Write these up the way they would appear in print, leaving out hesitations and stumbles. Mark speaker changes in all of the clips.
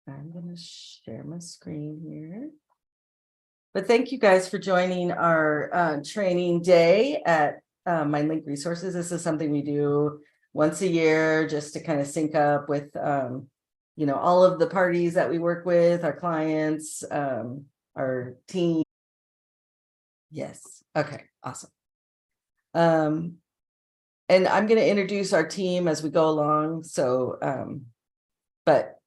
Speaker 1: I'm going to share my screen here. But thank you guys for joining our training day at MindLink Resources. This is something we do once a year just to kind of sync up with, all of the parties that we work with, our clients, our team. Yes. Okay. Awesome. And I'm going to introduce our team as we go along. So, but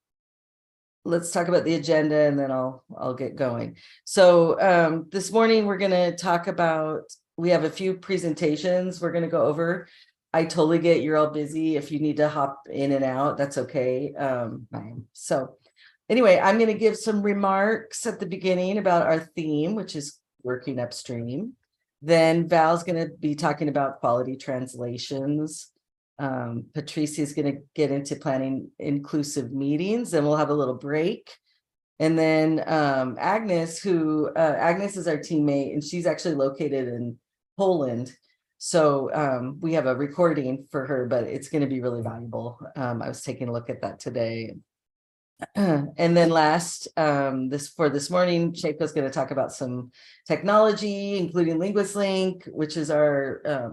Speaker 1: let's talk about the agenda and then I'll get going. So this morning we're going to talk about, we have a few presentations we're going to go over. I totally get you're all busy. If you need to hop in and out, that's okay. So anyway, I'm going to give some remarks at the beginning about our theme, which is working upstream. Then Val's going to be talking about quality translations. Patricia is going to get into planning inclusive meetings, and we'll have a little break. And then Agnes is our teammate, and she's actually located in Poland. So we have a recording for her, but it's going to be really valuable. I was taking a look at that today. And then last, this morning, Shako's going to talk about some technology, including LinguistLink, which is our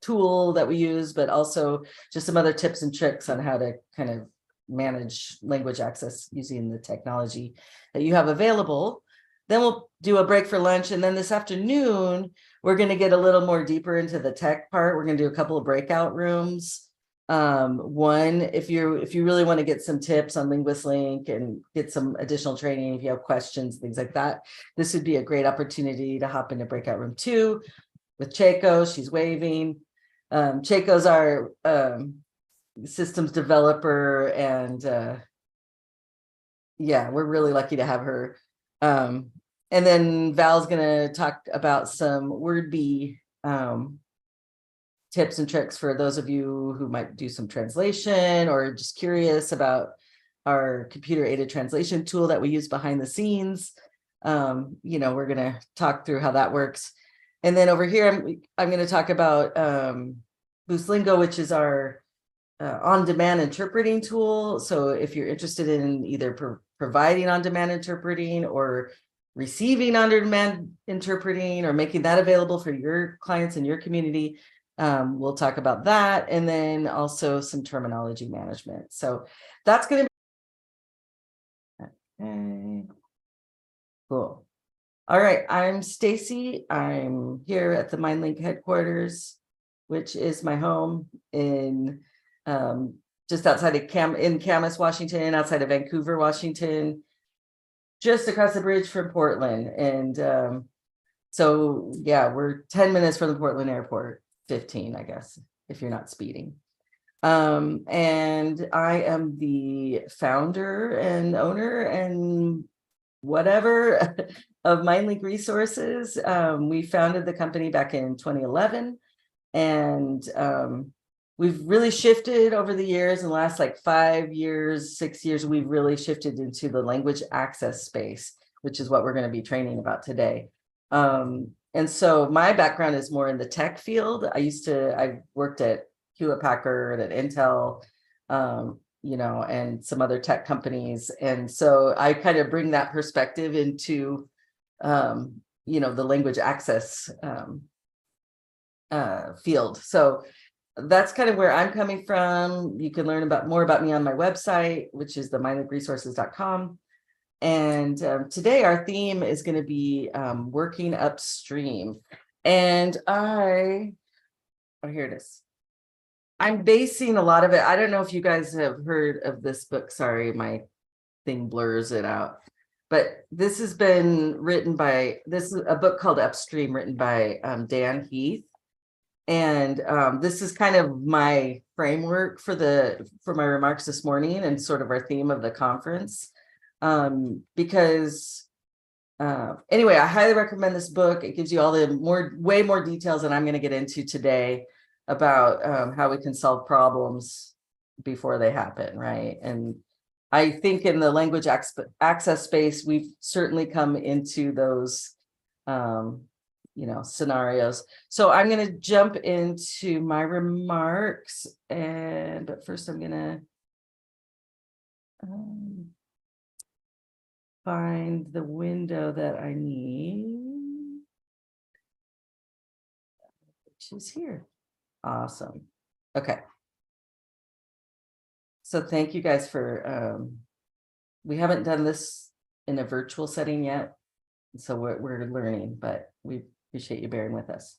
Speaker 1: tool that we use, but also just some other tips and tricks on how to kind of manage language access using the technology that you have available. Then we'll do a break for lunch. And then this afternoon, we're going to get a little more deeper into the tech part. We're going to do a couple of breakout rooms. One, if you really want to get some tips on LinguistLink and get some additional training, if you have questions, things like that, this would be a great opportunity to hop into breakout room 2 with Chako. She's waving. Chako's our systems developer, and yeah, we're really lucky to have her. And then Val's gonna talk about some WordBee tips and tricks for those of you who might do some translation or just curious about our computer aided translation tool that we use behind the scenes. We're gonna talk through how that works. And then over here, I'm going to talk about BoostLingo, which is our on-demand interpreting tool. So if you're interested in either providing on-demand interpreting or receiving on-demand interpreting or making that available for your clients in your community, we'll talk about that. And then also some terminology management. So that's going to be okay. Cool. All right, I'm Stacy. I'm here at the MindLink headquarters, which is my home in just outside of Camas, Washington, outside of Vancouver, Washington, just across the bridge from Portland. And so yeah, we're 10 minutes from the Portland airport, 15, I guess, if you're not speeding. And I am the founder and owner and whatever of MindLink Resources. We founded the company back in 2011, and we've really shifted over the years. In the last 5 years, 6 years, we've really shifted into the language access space, which is what we're going to be training about today. And so my background is more in the tech field. I worked at Hewlett Packard, at Intel, and some other tech companies. And so I kind of bring that perspective into, the language access field. So that's kind of where I'm coming from. You can learn more about me on my website, which is the mindlinkresources.com. And today our theme is going to be working upstream. And here it is. I'm basing a lot of it. I don't know if you guys have heard of this book. Sorry, my thing blurs it out. But this has been this is a book called Upstream, written by Dan Heath. And this is kind of my framework for my remarks this morning and sort of our theme of the conference. Because anyway, I highly recommend this book. It gives you all the way more details than I'm going to get into today about how we can solve problems before they happen, right? And I think in the language access space, we've certainly come into those, scenarios. So I'm going to jump into my remarks, but first I'm going to find the window that I need, which is here. Awesome. Okay. So thank you guys for, we haven't done this in a virtual setting yet, so we're learning, but we appreciate you bearing with us.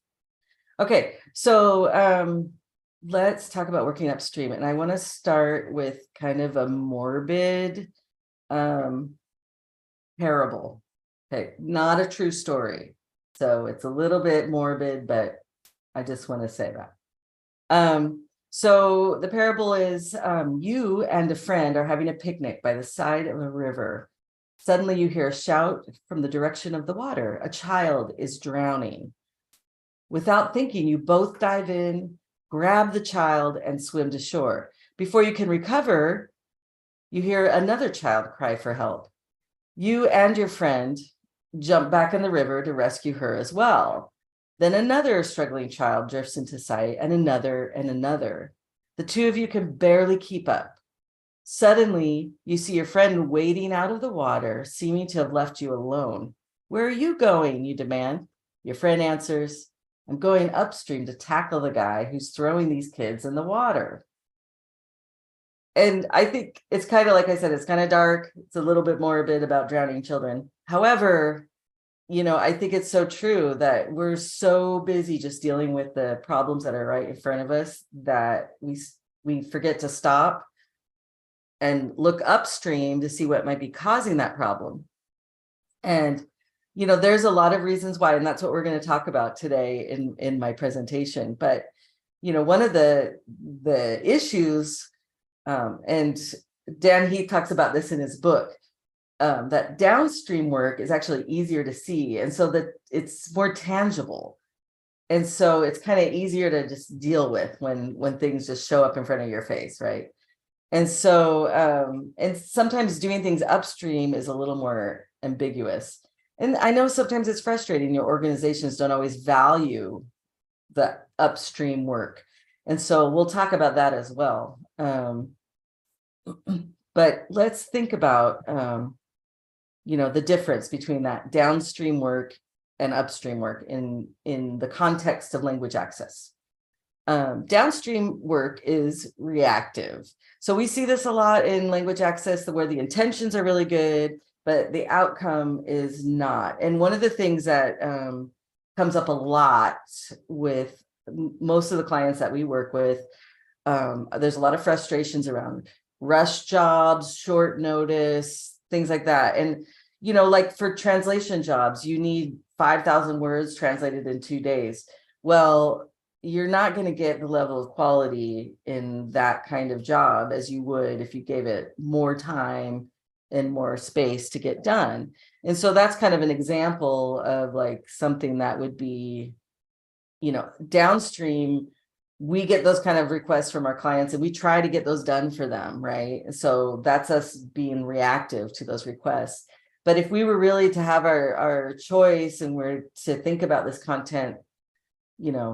Speaker 1: Okay, so let's talk about working upstream, and I want to start with kind of a morbid parable. Okay, not a true story, so it's a little bit morbid, but I just want to say that. So the parable is, you and a friend are having a picnic by the side of a river. Suddenly you hear a shout from the direction of the water. A child is drowning. Without thinking, you both dive in, grab the child, and swim to shore. Before you can recover, you hear another child cry for help. You and your friend jump back in the river to rescue her as well. Then another struggling child drifts into sight, and another and another. The two of you can barely keep up. Suddenly, you see your friend wading out of the water, seeming to have left you alone. Where are you going? You demand. Your friend answers, I'm going upstream to tackle the guy who's throwing these kids in the water. And I think it's kind of, like I said, it's kind of dark. It's a little bit morbid about drowning children. However, I think it's so true that we're so busy just dealing with the problems that are right in front of us that we forget to stop and look upstream to see what might be causing that problem. And, there's a lot of reasons why, and that's what we're going to talk about today in my presentation. But, one of the issues, and Dan Heath talks about this in his book, that downstream work is actually easier to see. And so that it's more tangible. And so it's kind of easier to just deal with when things just show up in front of your face, right? And so, and sometimes doing things upstream is a little more ambiguous. And I know sometimes it's frustrating. Your organizations don't always value the upstream work. And so we'll talk about that as well. But let's think about, the difference between that downstream work and upstream work in the context of language access. Downstream work is reactive. So we see this a lot in language access, where the intentions are really good, but the outcome is not. And one of the things that comes up a lot with most of the clients that we work with, there's a lot of frustrations around rush jobs, short notice, things like that. And, like for translation jobs, you need 5,000 words translated in 2 days. Well, you're not going to get the level of quality in that kind of job as you would if you gave it more time and more space to get done. And so that's kind of an example of like something that would be, downstream. We get those kind of requests from our clients and we try to get those done for them, right? So that's us being reactive to those requests. But if we were really to have our choice and we're to think about this content,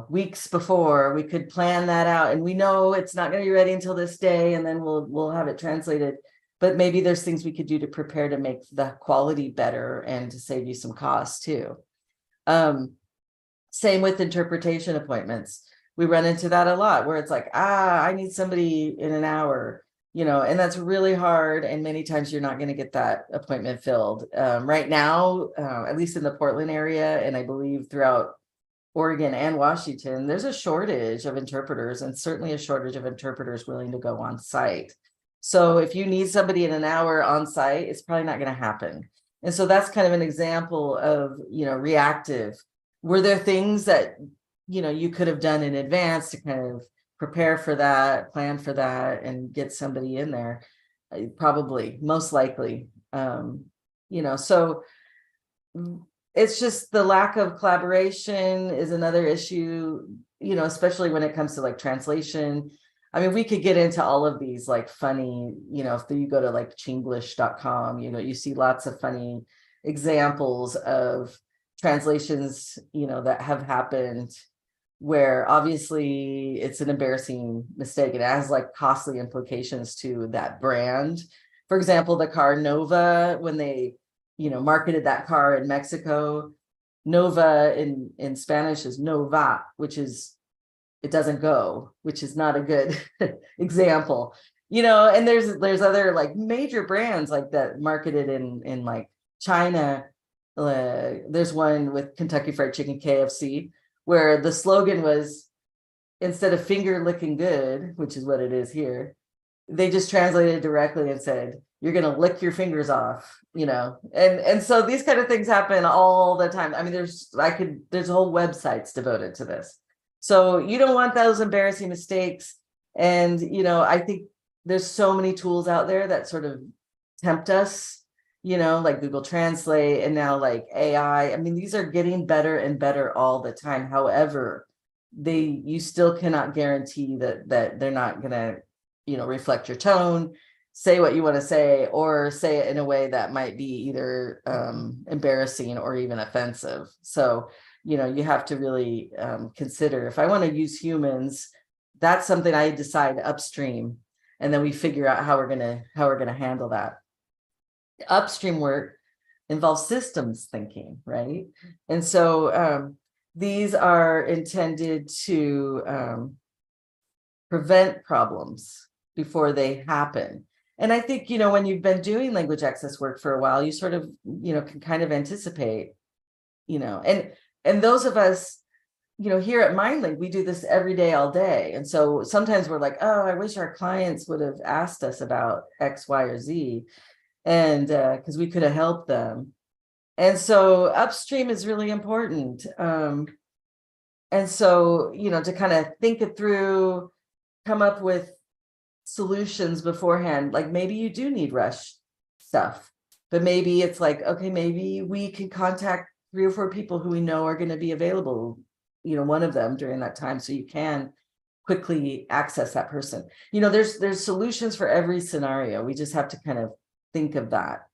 Speaker 1: weeks before, we could plan that out, and we know it's not going to be ready until this day, and then we'll have it translated. But maybe there's things we could do to prepare to make the quality better and to save you some costs too. Same with interpretation appointments. We run into that a lot, where it's like, I need somebody in an hour, and that's really hard. And many times you're not going to get that appointment filled. Right now, at least in the Portland area, and I believe throughout Oregon and Washington, there's a shortage of interpreters, and certainly a shortage of interpreters willing to go on site. So if you need somebody in an hour on site, it's probably not going to happen. And so that's kind of an example of, reactive. Were there things that, you could have done in advance to kind of prepare for that, plan for that, and get somebody in there? Probably, most likely. So it's just the lack of collaboration is another issue, especially when it comes to like translation. I mean, we could get into all of these like funny, if you go to like Chinglish.com, you see lots of funny examples of translations, that have happened where obviously it's an embarrassing mistake. It has like costly implications to that brand. For example, the car Nova, when they marketed that car in Mexico. Nova in Spanish is no va, which is it doesn't go, which is not a good example. And there's other like major brands like that marketed in like China. There's one with Kentucky Fried Chicken, KFC, where the slogan was, instead of finger licking good, which is what it is here, they just translated directly and said, you're going to lick your fingers off, and so these kind of things happen all the time. I mean, there's whole websites devoted to this. So you don't want those embarrassing mistakes. And, I think there's so many tools out there that sort of tempt us, like Google Translate and now like AI. I mean, these are getting better and better all the time. However, you still cannot guarantee that they're not going to, reflect your tone, say what you want to say, or say it in a way that might be either embarrassing or even offensive. So, you have to really consider, if I want to use humans, that's something I decide upstream, and then we figure out how we're gonna handle that. Upstream work involves systems thinking, right? And so these are intended to prevent problems before they happen. And I think, when you've been doing language access work for a while, you sort of, can kind of anticipate, and those of us, here at MindLink, we do this every day, all day. And so sometimes we're like, oh, I wish our clients would have asked us about X, Y, or Z, and because we could have helped them. And so upstream is really important. And so, to kind of think it through, come up with solutions beforehand. Like maybe you do need rush stuff, but maybe it's like, okay, maybe we can contact 3 or 4 people who we know are going to be available, one of them during that time, so you can quickly access that person. There's solutions for every scenario. We just have to kind of think of that.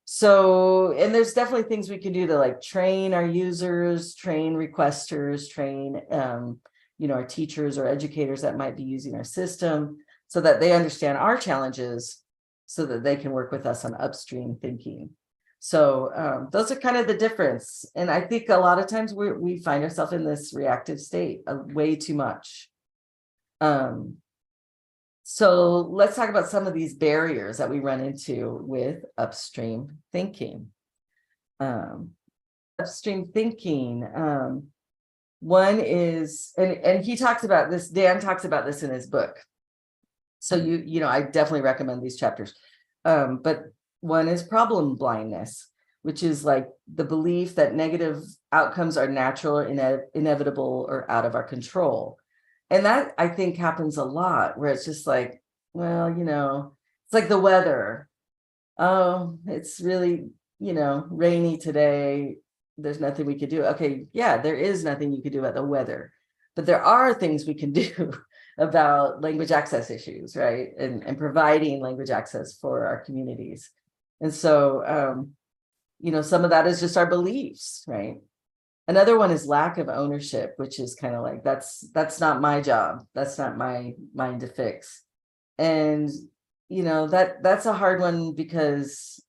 Speaker 1: So, and there's definitely things we can do to like train our users, train requesters, train our teachers or educators that might be using our system, so that they understand our challenges, so that they can work with us on upstream thinking. So those are kind of the difference. And I think a lot of times we find ourselves in this reactive state way too much. So let's talk about some of these barriers that we run into with upstream thinking. Upstream thinking, one is, and he talks about this, Dan talks about this in his book. So I definitely recommend these chapters. But one is problem blindness, which is like the belief that negative outcomes are natural or inevitable or out of our control. And that, I think, happens a lot, where it's just like, well, it's like the weather. Oh, it's really, rainy today. There's nothing we could do. Okay, yeah, there is nothing you could do about the weather, but there are things we can do about language access issues, right? And providing language access for our communities. And so, some of that is just our beliefs, right? Another one is lack of ownership, which is kind of like, that's not my job. That's not mine to fix. And, that's a hard one because,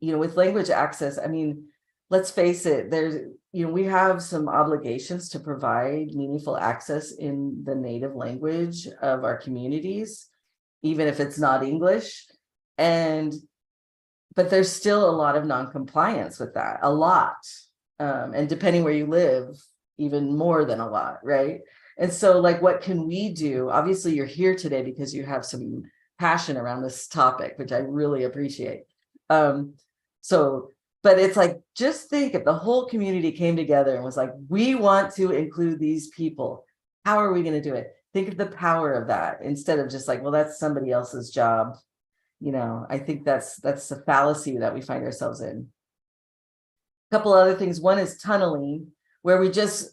Speaker 1: with language access, I mean, let's face it, we have some obligations to provide meaningful access in the native language of our communities, even if it's not English. But there's still a lot of non-compliance with that, a lot. And depending where you live, even more than a lot, right? And so like, what can we do? Obviously, you're here today because you have some passion around this topic, which I really appreciate. But it's like, just think if the whole community came together and was like, we want to include these people, how are we going to do it? Think of the power of that, instead of just like, well, that's somebody else's job. I think that's the fallacy that we find ourselves in. A couple other things. One is tunneling, where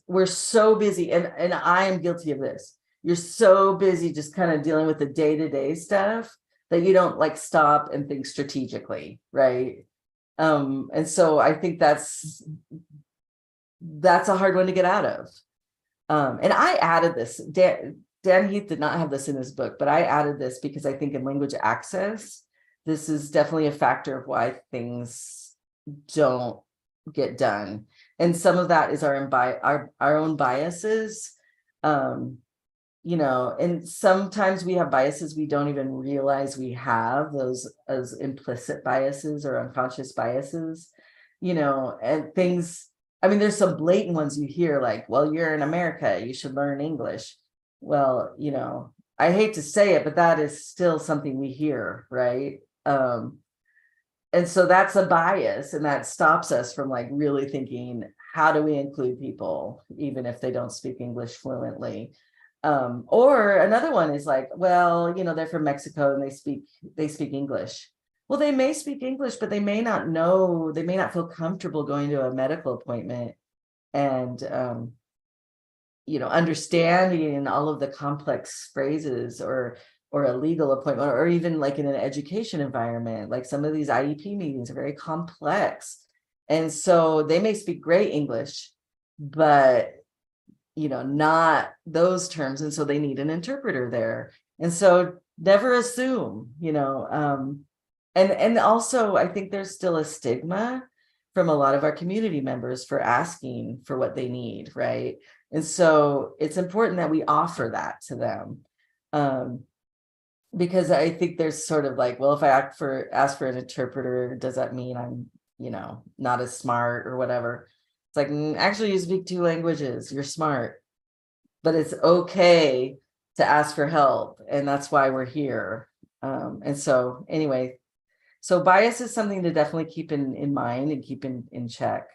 Speaker 1: we're so busy, and I am guilty of this. You're so busy just kind of dealing with the day-to-day stuff that you don't like stop and think strategically, right? And so I think that's a hard one to get out of. And I added this. Dan Heath did not have this in his book, but I added this because I think in language access, this is definitely a factor of why things don't get done. And some of that is our own biases. You know, and sometimes we have biases we don't even realize we have, those as implicit biases or unconscious biases, you know, and things. I mean, there's some blatant ones you hear, like, well, you're in America, you should learn English. Well, you know, I hate to say it, but that is still something we hear, right? And so that's a bias, and that stops us from like really thinking, how do we include people even if they don't speak English fluently? Or another one is like, well, you know, they're from Mexico and they speak English. Well, they may speak English, but they may not know, they may not feel comfortable going to a medical appointment and you know, understanding all of the complex phrases, or a legal appointment, or even like in an education environment. Like some of these IEP meetings are very complex. And so they may speak great English, but you know, not those terms. And so they need an interpreter there. And so never assume, you know, and also I think there's still a stigma from a lot of our community members for asking for what they need, right? And so it's important that we offer that to them. Because I think there's sort of like, well, if I ask for an interpreter, does that mean I'm, you know, not as smart or whatever? It's like, actually, you speak 2 languages, you're smart, but it's okay to ask for help. And that's why we're here. And so anyway, so bias is something to definitely keep in mind and keep in check.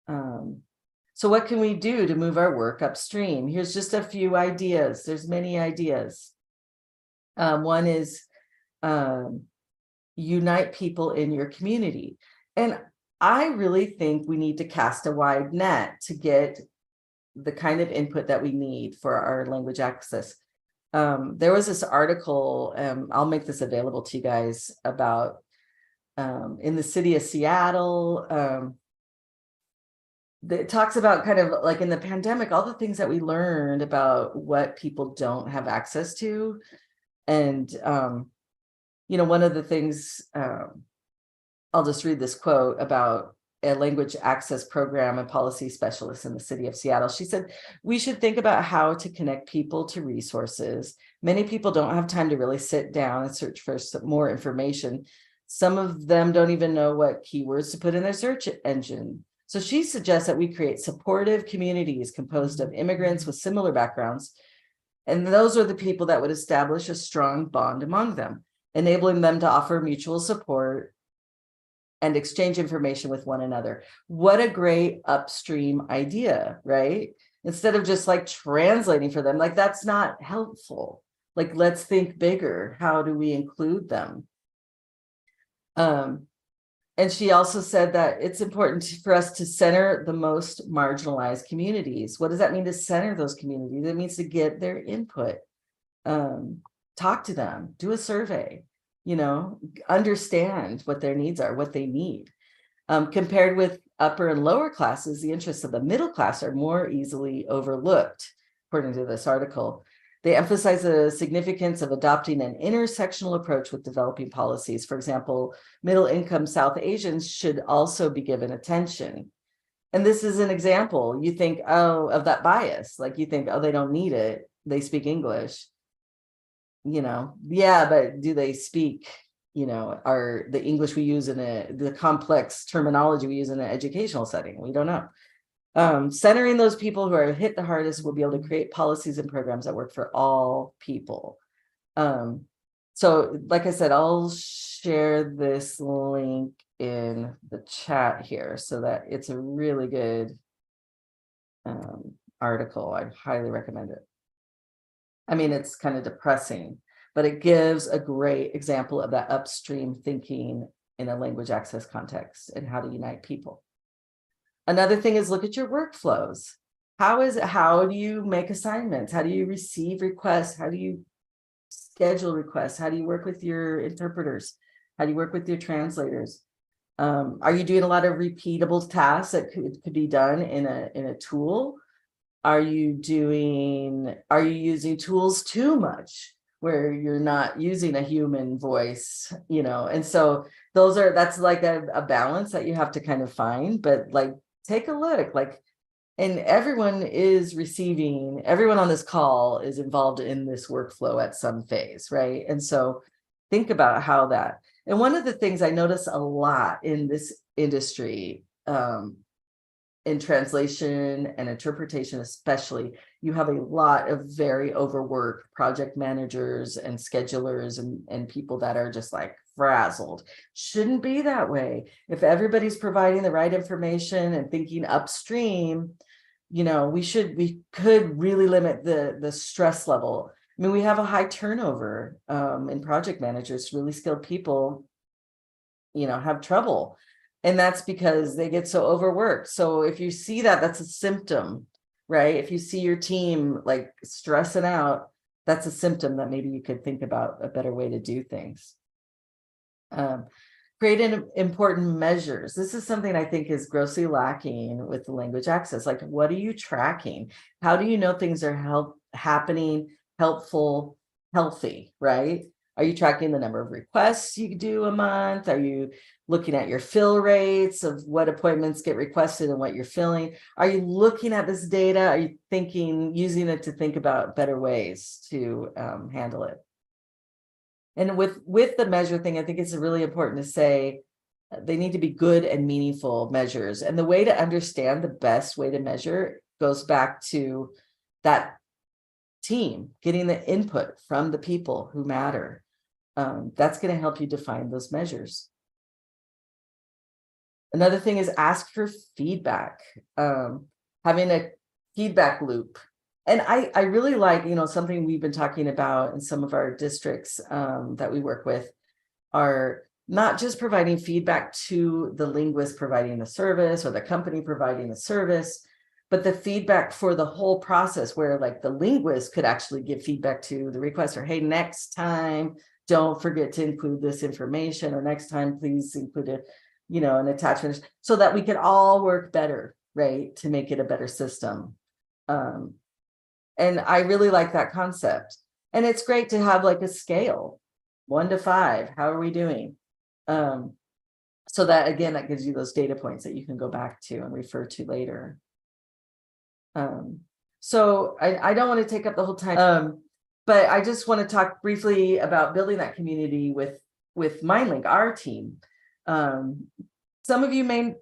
Speaker 1: So what can we do to move our work upstream? Here's just a few ideas. There's many ideas. One is unite people in your community. And I really think we need to cast a wide net to get the kind of input that we need for our language access. There was this article, I'll make this available to you guys, about in the city of Seattle. It talks about kind of like in the pandemic, all the things that we learned about what people don't have access to. And, you know, one of the things, I'll just read this quote about a language access program and policy specialist in the city of Seattle. She said, we should think about how to connect people to resources. Many people don't have time to really sit down and search for some more information. Some of them don't even know what keywords to put in their search engine. So she suggests that we create supportive communities composed of immigrants with similar backgrounds. And those are the people that would establish a strong bond among them, enabling them to offer mutual support and exchange information with one another. What a great upstream idea, right? Instead of just like translating for them, like that's not helpful. Like, let's think bigger. How do we include them? And she also said that it's important for us to center the most marginalized communities. What does that mean, to center those communities? It means to get their input, talk to them, do a survey, you know, understand what their needs are, what they need. Compared with upper and lower classes, the interests of the middle class are more easily overlooked, according to this article. They emphasize the significance of adopting an intersectional approach with developing policies. For example, middle-income South Asians should also be given attention. And this is an example. You think, oh, of that bias. Like you think, oh, they don't need it. They speak English. You know, yeah, but do they speak, you know, are the English we use in the complex terminology we use in an educational setting? We don't know. Centering those people who are hit the hardest will be able to create policies and programs that work for all people. So like I said, I'll share this link in the chat here so that it's a really good article. I highly recommend it. I mean, it's kind of depressing, but it gives a great example of that upstream thinking in a language access context and how to unite people. Another thing is look at your workflows. How do you make assignments? How do you receive requests? How do you schedule requests? How do you work with your interpreters? How do you work with your translators? Are you doing a lot of repeatable tasks that could be done in a tool? Are you using tools too much? where you're not using a human voice, and so that's like a balance that you have to kind of find, but like take a look, like, and everyone on this call is involved in this workflow at some phase, right? And so think about how that, and one of the things I notice a lot in this industry, in translation and interpretation especially, you have a lot of very overworked project managers and schedulers and people that are just like frazzled. Shouldn't be that way. If everybody's providing the right information and thinking upstream, we could really limit the stress level. I mean, we have a high turnover in project managers. Really skilled people, have trouble. And that's because they get so overworked. So if you see that, that's a symptom, right? If you see your team like stressing out, that's a symptom that maybe you could think about a better way to do things. Create important measures. This is something I think is grossly lacking with the language access. Like, what are you tracking? How do you know things are happening, helpful, healthy, right? Are you tracking the number of requests you do a month? Are you looking at your fill rates of what appointments get requested and what you're filling? Are you looking at this data? Are you using it to think about better ways to handle it? And with the measure thing, I think it's really important to say they need to be good and meaningful measures. And the way to understand the best way to measure goes back to that team, getting the input from the people who matter. That's going to help you define those measures. Another thing is ask for feedback, having a feedback loop. And I really like, something we've been talking about in some of our districts that we work with are not just providing feedback to the linguist providing the service or the company providing the service, but the feedback for the whole process where like the linguist could actually give feedback to the requester. Hey, next time, don't forget to include this information, or next time, please include it, an attachment, so that we can all work better, right? To make it a better system. And I really like that concept. And it's great to have like a scale, 1 to 5. How are we doing? So that, again, that gives you those data points that you can go back to and refer to later. So I don't want to take up the whole time, but I just want to talk briefly about building that community with MindLink, our team. Some of you may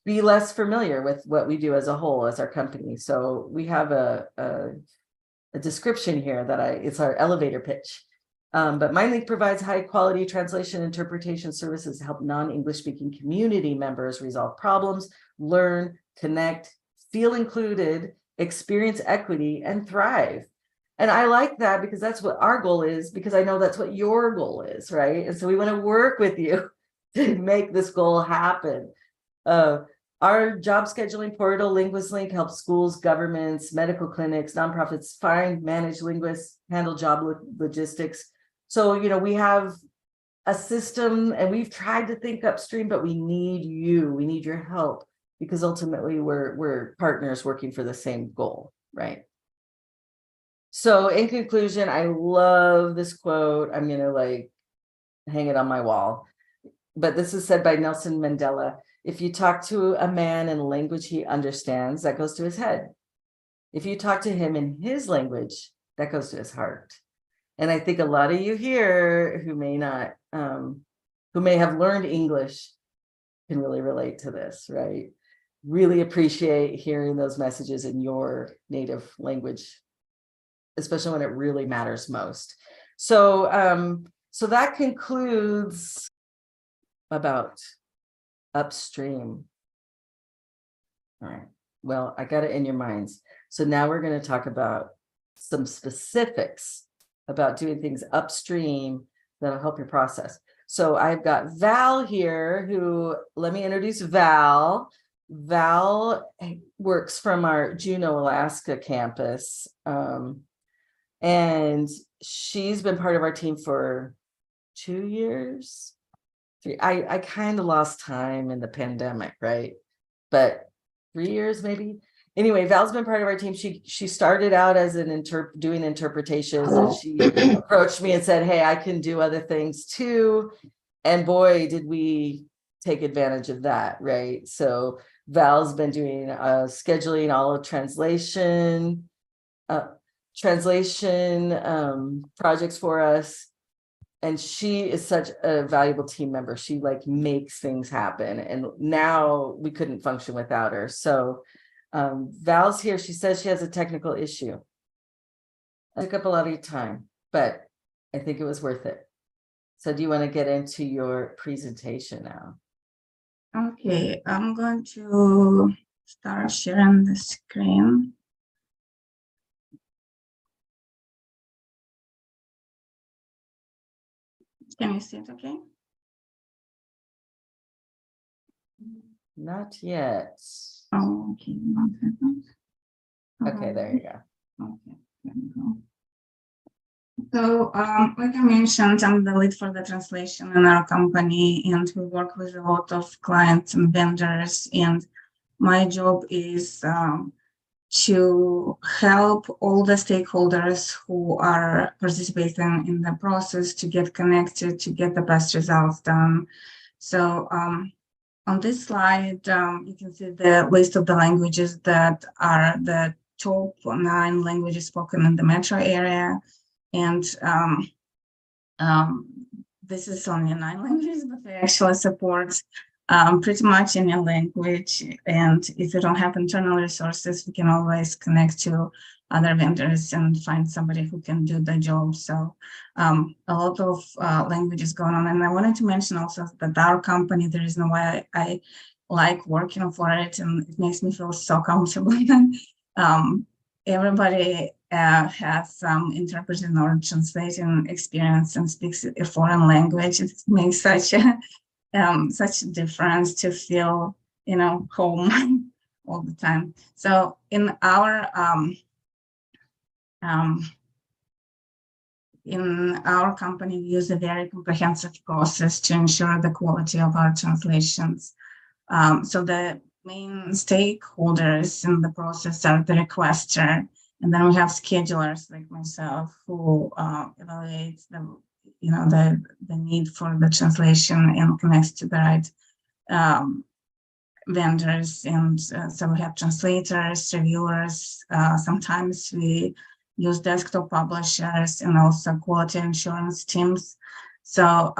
Speaker 1: be less familiar with what we do as a whole, as our company. So we have a description here that it's our elevator pitch. But MindLink provides high quality translation interpretation services to help non-English speaking community members resolve problems, learn, connect, feel included, experience equity, and thrive. And I like that because that's what our goal is, because I know that's what your goal is, right? And so we want to work with you to make this goal happen. Our job scheduling portal, LinguistLink, helps schools, governments, medical clinics, nonprofits find, manage linguists, handle job logistics. So, we have a system and we've tried to think upstream, but we need you. We need your help because ultimately we're partners working for the same goal, right? So in conclusion, I love this quote. I'm going to hang it on my wall. But this is said by Nelson Mandela. If you talk to a man in a language he understands, that goes to his head. If you talk to him in his language, that goes to his heart. And I think a lot of you here who may not, who may have learned English can really relate to this, right? Really appreciate hearing those messages in your native language, especially when it really matters most. So, so that concludes about upstream. All right. Well, I got it in your minds. So now we're going to talk about some specifics about doing things upstream that'll help your process. So I've got Val here, who, let me introduce Val. Val works from our Juneau, Alaska campus. And she's been part of our team for 2 years. I kind of lost time in the pandemic, right? But 3 years maybe. anyway, Val's been part of our team. She started out as an doing interpretations, and she approached me and said, hey, I can do other things too. And boy, did we take advantage of that, right? So Val's been doing scheduling all of translation projects for us. And she is such a valuable team member. She like makes things happen. And now we couldn't function without her. So Val's here. She says she has a technical issue. It took up a lot of your time, but I think it was worth it. So do you want to get into your presentation now?
Speaker 2: Okay, I'm going to start sharing the screen. Can you see it okay?
Speaker 1: Not yet.
Speaker 2: Oh, okay, 1 second.
Speaker 1: Okay, there you go.
Speaker 2: Okay, there we go. So, like I mentioned, I'm the lead for the translation in our company, and we work with a lot of clients and vendors. And my job is to help all the stakeholders who are participating in the process to get connected, to get the best results done. So on this slide, you can see the list of the languages that are the top 9 languages spoken in the metro area. And this is only 9 languages, but they actually support pretty much any language. And if you don't have internal resources, we can always connect to other vendors and find somebody who can do the job. So a lot of languages going on. And I wanted to mention also that our company, the reason why I like working for it, and it makes me feel so comfortable. Everybody has some interpreting or translating experience and speaks a foreign language. It makes such a difference to feel, home all the time. So in our company, we use a very comprehensive process to ensure the quality of our translations. So the main stakeholders in the process are the requester, and then we have schedulers like myself who evaluate the need for the translation and connects to the right vendors. And so we have translators, reviewers. Sometimes we use desktop publishers and also quality assurance teams. So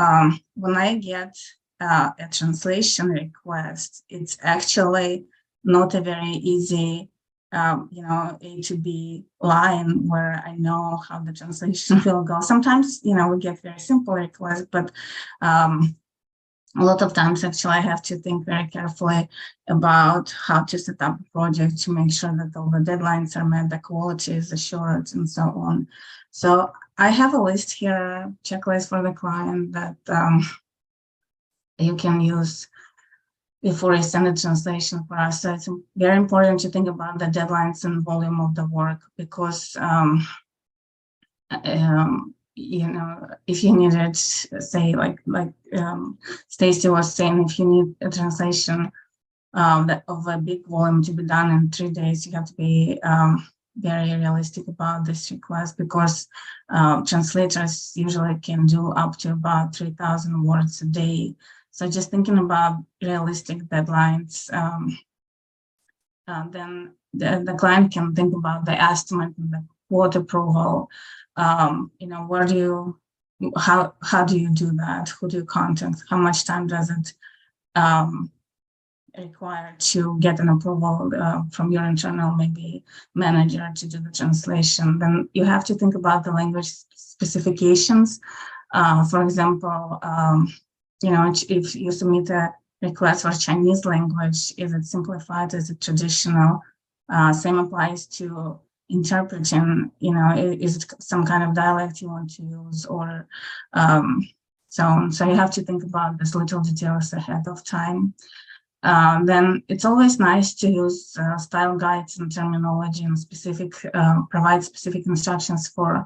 Speaker 2: when I get a translation request, it's actually not a very easy A to B line where I know how the translation will go. Sometimes, we get very simple requests, but a lot of times actually I have to think very carefully about how to set up a project to make sure that all the deadlines are met, the quality is assured, and so on. So I have a list here, checklist for the client that you can use before you send a translation for us. So it's very important to think about the deadlines and volume of the work, because if you need it, say like Stacy was saying, if you need a translation of a big volume to be done in 3 days, you have to be very realistic about this request, because translators usually can do up to about 3,000 words a day. So just thinking about realistic deadlines, then the client can think about the estimate and the quote approval. Where do you, how do you do that? Who do you contact? How much time does it require to get an approval from your internal maybe manager to do the translation? Then you have to think about the language specifications. For example, if you submit a request for Chinese language, is it simplified? Is it traditional? Same applies to interpreting, is it some kind of dialect you want to use, or so on. So you have to think about these little details ahead of time. Then it's always nice to use style guides and terminology and provide specific instructions for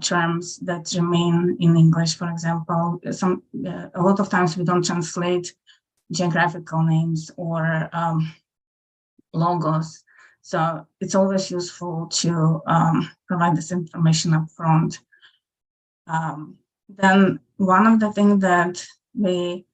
Speaker 2: terms that remain in English. For example, a lot of times we don't translate geographical names or logos. So it's always useful to provide this information up front. Then one of the things that we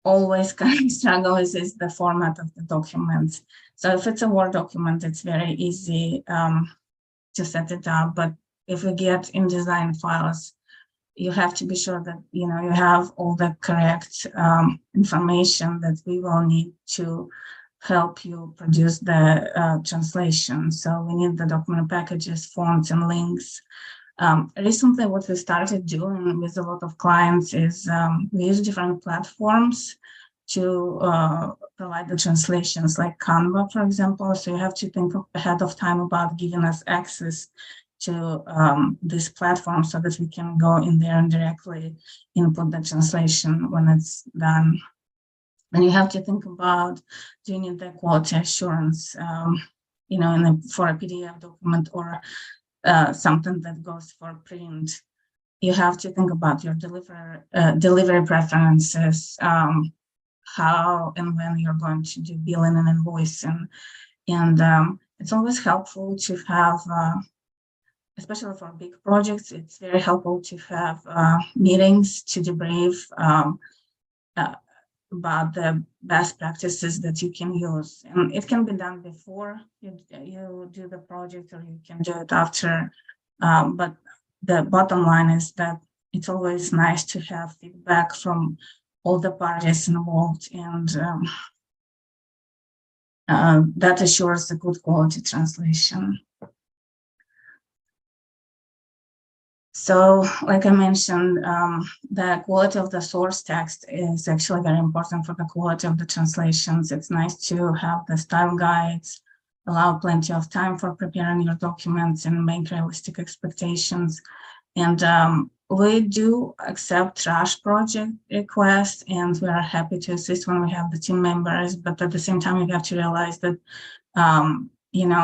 Speaker 2: always kind of struggle is the format of the documents. So if it's a Word document, it's very easy to set it up. But if we get InDesign files, you have to be sure that you have all the correct information that we will need to help you produce the translation. So we need the document packages, fonts, and links. Recently, what we started doing with a lot of clients is we use different platforms to provide the translations, like Canva, for example. So you have to think ahead of time about giving us access to this platform so that we can go in there and directly input the translation when it's done. And you have to think about, do you need the quality assurance, for a PDF document or something that goes for print. You have to think about your delivery preferences, how and when you're going to do billing and invoicing. And it's always helpful to have, especially for big projects, it's very helpful to have meetings to debrief about the best practices that you can use. And it can be done before you do the project, or you can do it after. But the bottom line is that it's always nice to have feedback from all the parties involved, and that assures a good quality translation. So, like I mentioned, the quality of the source text is actually very important for the quality of the translations. It's nice to have the style guides, allow plenty of time for preparing your documents, and make realistic expectations. And we do accept rush project requests, and we are happy to assist when we have the team members. But at the same time, you have to realize that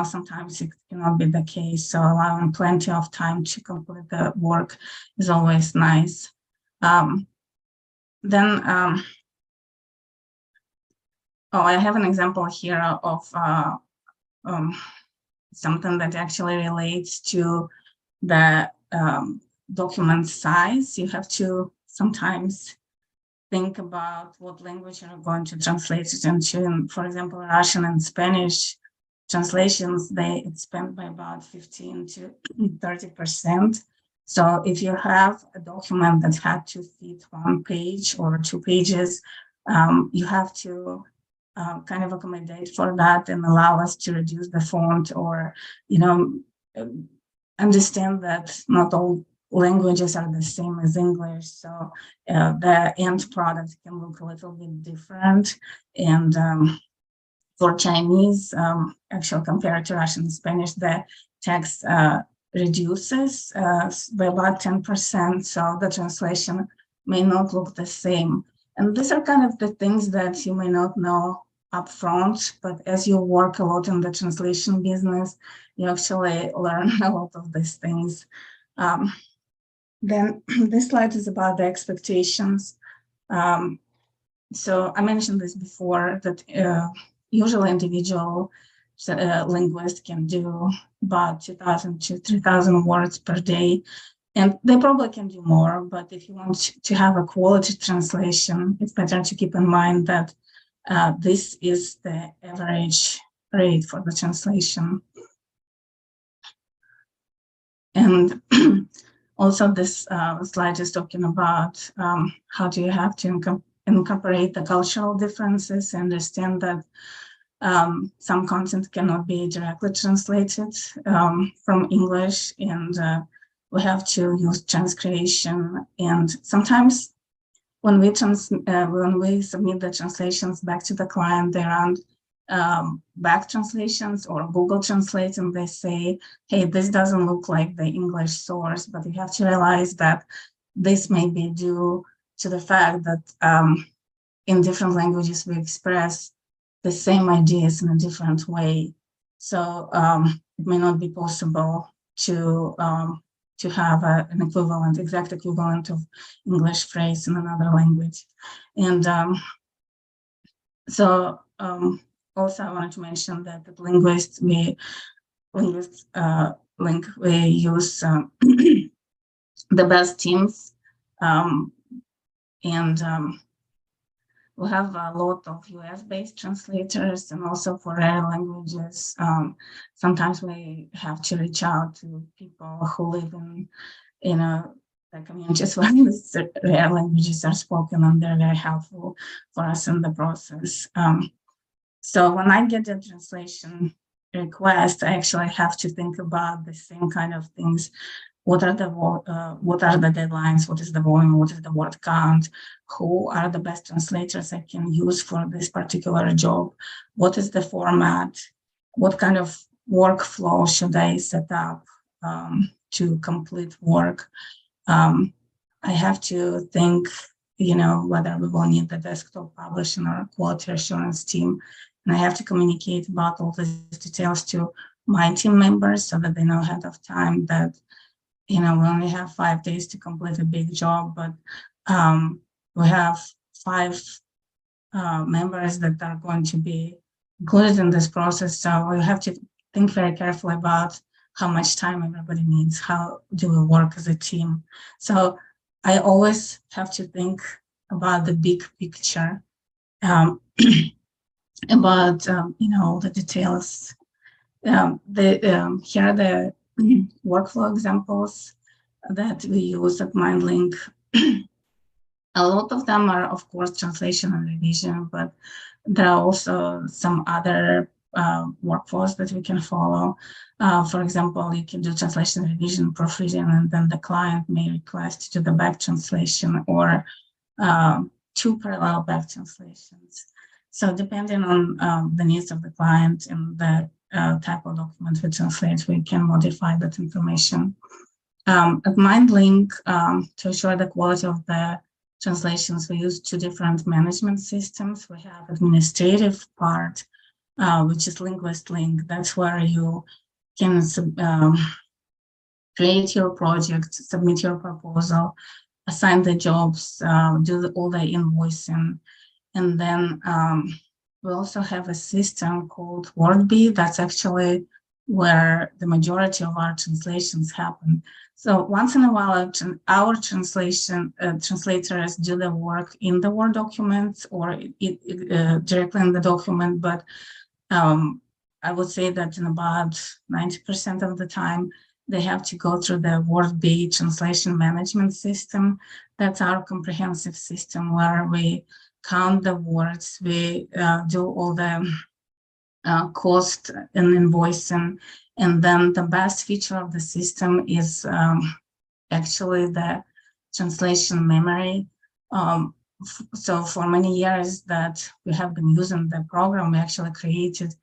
Speaker 2: sometimes it cannot be the case. So allowing plenty of time to complete the work is always nice. I have an example here of something that actually relates to the document size. You have to sometimes think about what language you're going to translate it into. For example, Russian and Spanish translations, they expand by about 15 to 30%. So if you have a document that had to fit 1 page or 2 pages, you have to kind of accommodate for that and allow us to reduce the font, or understand that not all languages are the same as English. So the end product can look a little bit different. And for Chinese, actually compared to Russian and Spanish, the text reduces by about 10%. So the translation may not look the same. And these are kind of the things that you may not know upfront, but as you work a lot in the translation business, you actually learn a lot of these things. Then this slide is about the expectations. So I mentioned this before, that usually individual linguists can do about 2,000 to 3,000 words per day. And they probably can do more, but if you want to have a quality translation, it's better to keep in mind that this is the average rate for the translation. And also this slide is talking about how do you have to incorporate the cultural differences, understand that some content cannot be directly translated from English, and we have to use transcreation. And sometimes when we submit the translations back to the client, they run back translations or Google Translate, and they say, hey, this doesn't look like the English source. But you have to realize that this may be due to the fact that in different languages we express the same ideas in a different way. So it may not be possible to have an exact equivalent of English phrase in another language. And Also, I wanted to mention that at Linguist, we use the best teams, and we have a lot of US-based translators, and also for rare languages, sometimes we have to reach out to people who live in the communities where these rare languages are spoken, and they're very helpful for us in the process. So when I get a translation request, I actually have to think about the same kind of things. What are the deadlines? What is the volume? What is the word count? Who are the best translators I can use for this particular job? What is the format? What kind of workflow should I set up to complete work? I have to think, whether we will need the desktop publishing or quality assurance team. And I have to communicate about all these details to my team members so that they know ahead of time that, we only have 5 days to complete a big job, but we have 5 members that are going to be included in this process. So we have to think very carefully about how much time everybody needs, how do we work as a team. So I always have to think about the big picture, about the details. Here are the workflow examples that we use at MindLink. A lot of them are, of course, translation and revision, but there are also some other workflows that we can follow. For example, you can do translation, revision, proofreading, and then the client may request to do the back translation or 2 parallel back translations. So depending on the needs of the client and the type of document we translate, we can modify that information. At MindLink, to ensure the quality of the translations, we use 2 different management systems. We have administrative part, which is LinguistLink. That's where you can create your project, submit your proposal, assign the jobs, do all the invoicing. And then we also have a system called WordBee. That's actually where the majority of our translations happen. So once in a while, our translators do the work in the Word document or directly in the document, but I would say that in about 90% of the time, they have to go through the WordBee translation management system. That's our comprehensive system where we count the words, we do all the cost and invoicing, and then the best feature of the system is actually the translation memory. So for many years that we have been using the program, we actually created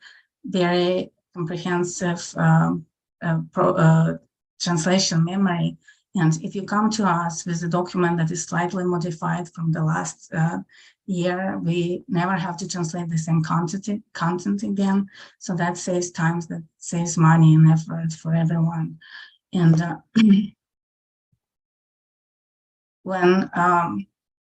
Speaker 2: very comprehensive translation memory. And if you come to us with a document that is slightly modified from the last year, we never have to translate the same content again. So that saves time, that saves money and effort for everyone. And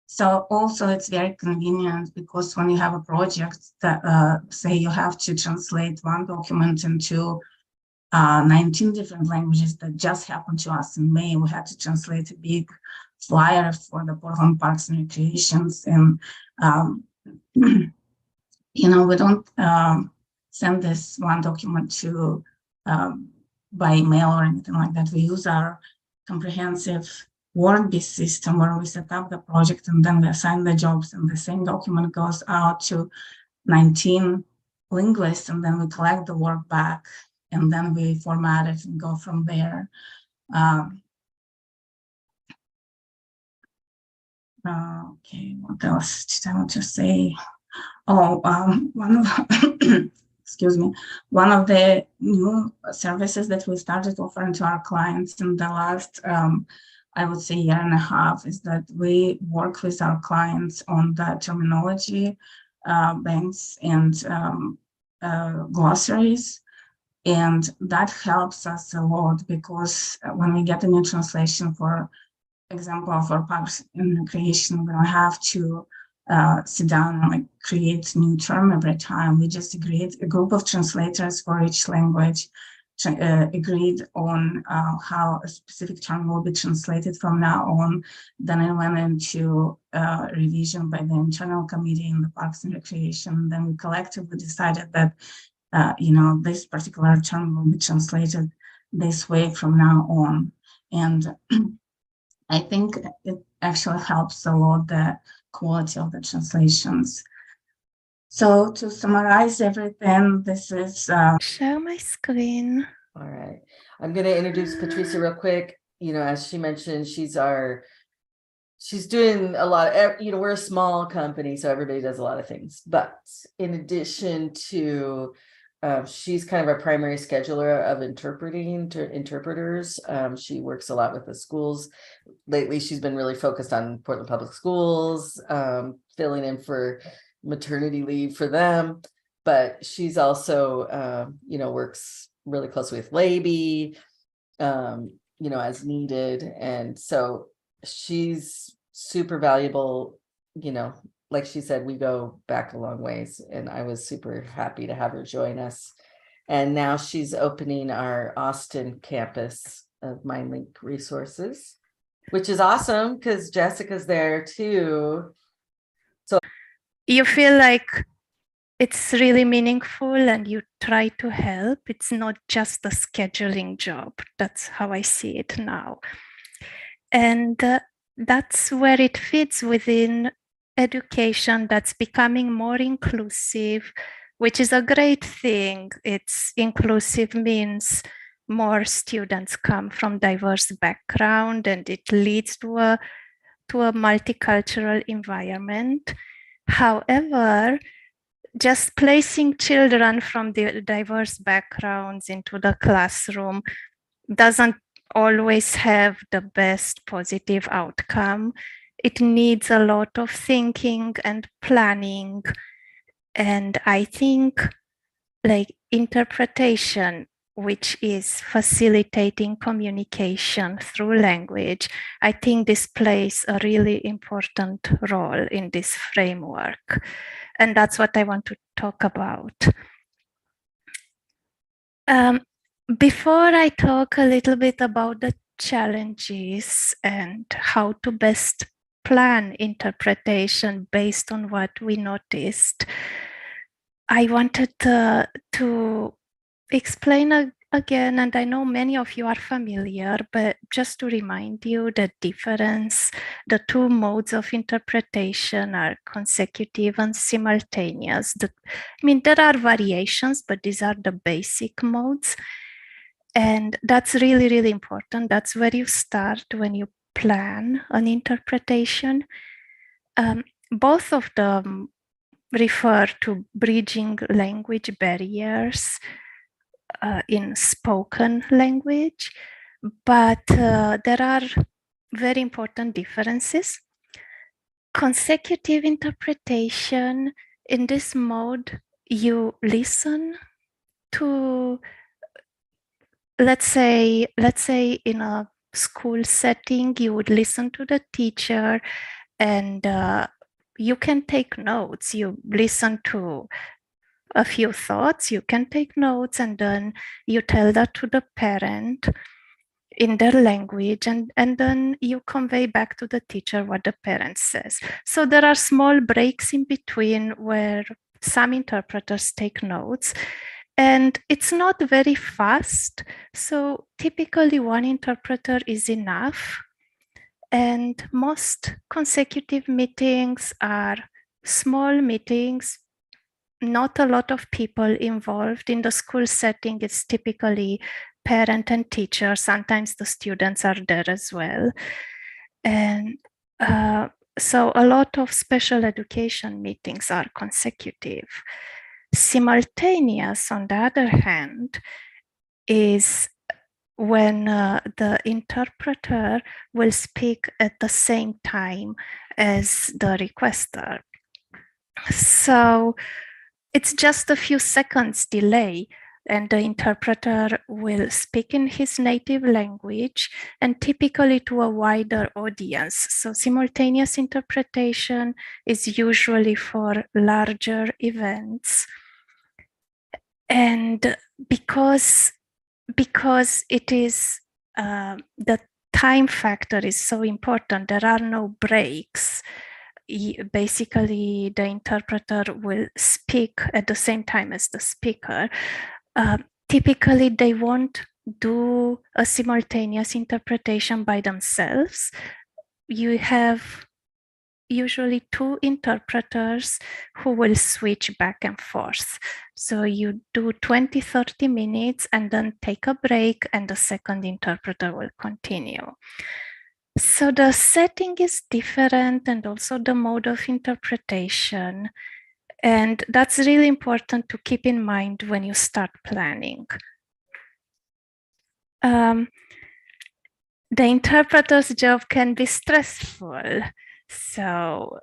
Speaker 2: so also it's very convenient because when you have a project that say you have to translate one document into 19 different languages that just happened to us in May. We had to translate a big flyer for the Portland Parks and Recreations, and we don't send this one document to by email or anything like that. We use our comprehensive WordBee system where we set up the project and then we assign the jobs, and the same document goes out to 19 linguists, and then we collect the work back, and then we format it and go from there. Okay, what else did I want to say? Oh, excuse me, one of the new services that we started offering to our clients in the last, I would say, year and a half is that we work with our clients on the terminology banks and glossaries. And that helps us a lot because when we get a new translation, for example, for Parks and Recreation, we don't have to sit down and like create new term every time. We just agreed, a group of translators for each language agreed on how a specific term will be translated from now on. Then I went into revision by the internal committee in the Parks and Recreation. Then we collectively decided that this particular term will be translated this way from now on. And I think it actually helps a lot the quality of the translations. So to summarize everything, this is
Speaker 3: share my screen.
Speaker 1: All right. I'm going to introduce Patricia real quick. As she mentioned, she's doing a lot of, we're a small company, so everybody does a lot of things. But in addition to, she's kind of our primary scheduler of interpreters. She works a lot with the schools. Lately, she's been really focused on Portland Public Schools, filling in for maternity leave for them. But she's also, works really closely with Labey, as needed. And so she's super valuable. Like she said, we go back a long ways, and I was super happy to have her join us. And now she's opening our Austin campus of MindLink Resources, which is awesome because Jessica's there too. So
Speaker 3: you feel like it's really meaningful and you try to help. It's not just a scheduling job. That's how I see it now. And that's where it fits within education that's becoming more inclusive, which is a great thing. It's inclusive means more students come from diverse background, and it leads to a multicultural environment. However, just placing children from the diverse backgrounds into the classroom doesn't always have the best positive outcome. It needs a lot of thinking and planning. And I think like interpretation, which is facilitating communication through language, I think this plays a really important role in this framework. And that's what I want to talk about. Before I talk a little bit about the challenges and how to best plan interpretation based on what we noticed, I wanted to explain again, and I know many of you are familiar, but just to remind you the difference, the two modes of interpretation are consecutive and simultaneous. There are variations, but these are the basic modes. And that's really, really important. That's where you start when you plan an interpretation. Both of them refer to bridging language barriers in spoken language, but there are very important differences. Consecutive interpretation, in this mode, you listen to, let's say in a school setting, you would listen to the teacher and you can take notes. You listen to a few thoughts, you can take notes, and then you tell that to the parent in their language, and then you convey back to the teacher what the parent says. So there are small breaks in between where some interpreters take notes, and it's not very fast. So typically one interpreter is enough. And most consecutive meetings are small meetings, not a lot of people involved. In the school setting, it's typically parent and teacher. Sometimes the students are there as well. And so a lot of special education meetings are consecutive. Simultaneous, on the other hand, is when the interpreter will speak at the same time as the requester. So it's just a few seconds delay, and the interpreter will speak in his native language and typically to a wider audience. So simultaneous interpretation is usually for larger events. And because it is the time factor is so important, there are no breaks. Basically, the interpreter will speak at the same time as the speaker. Typically, they won't do a simultaneous interpretation by themselves. You have usually two interpreters who will switch back and forth. So you do 20, 30 minutes and then take a break and the second interpreter will continue. So the setting is different and also the mode of interpretation. And that's really important to keep in mind when you start planning. The interpreter's job can be stressful. So,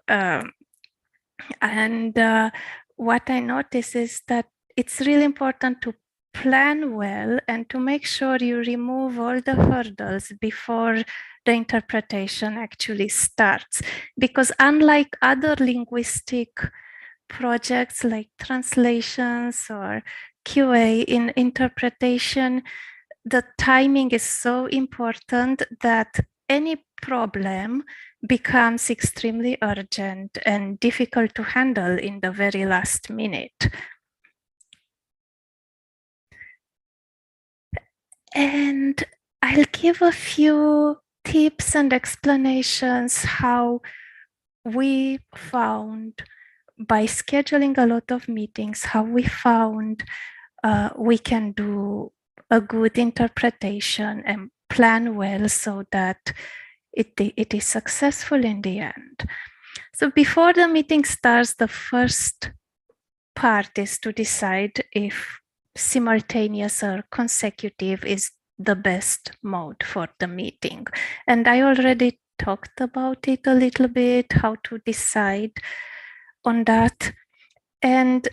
Speaker 3: what I notice is that it's really important to plan well and to make sure you remove all the hurdles before the interpretation actually starts. Because unlike other linguistic projects like translations or QA, in interpretation, the timing is so important that any problem becomes extremely urgent and difficult to handle in the very last minute. And I'll give a few tips and explanations how we found, by scheduling a lot of meetings, how we found we can do a good interpretation and plan well so that it is successful in the end. So before the meeting starts, the first part is to decide if simultaneous or consecutive is the best mode for the meeting. And I already talked about it a little bit, how to decide on that. And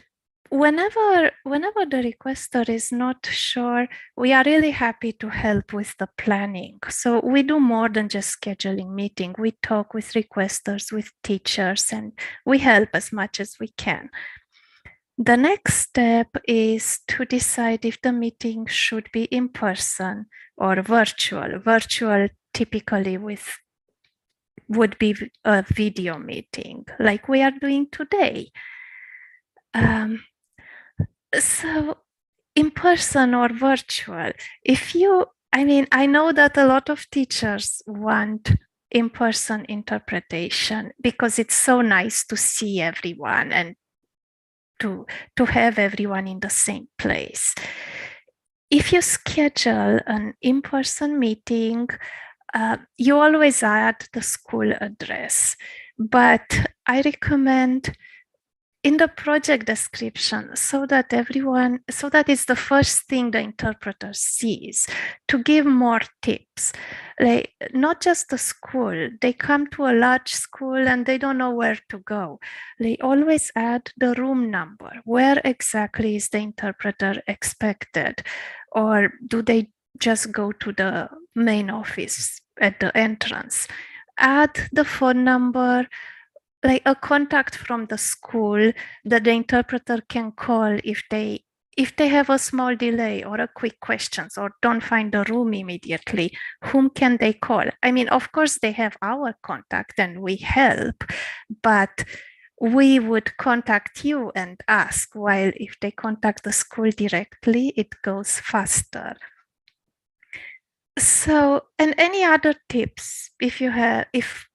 Speaker 3: whenever the requester is not sure, we are really happy to help with the planning. So we do more than just scheduling meeting. We talk with requesters, with teachers, and we help as much as we can. The next step is to decide if the meeting should be in person or virtual. Virtual typically would be a video meeting like we are doing today. So in person or virtual, I know that a lot of teachers want in-person interpretation because it's so nice to see everyone and to have everyone in the same place. If you schedule an in-person meeting, you always add the school address, but I recommend in the project description so that it's the first thing the interpreter sees, to give more tips. Like, not just the school, they come to a large school and they don't know where to go. They always add the room number. Where exactly is the interpreter expected? Or do they just go to the main office at the entrance? Add the phone number, like a contact from the school that the interpreter can call if they have a small delay or a quick questions or don't find the room immediately. Whom can they call? I mean, of course, they have our contact and we help, but we would contact you and ask, while if they contact the school directly, it goes faster. So, and any other tips if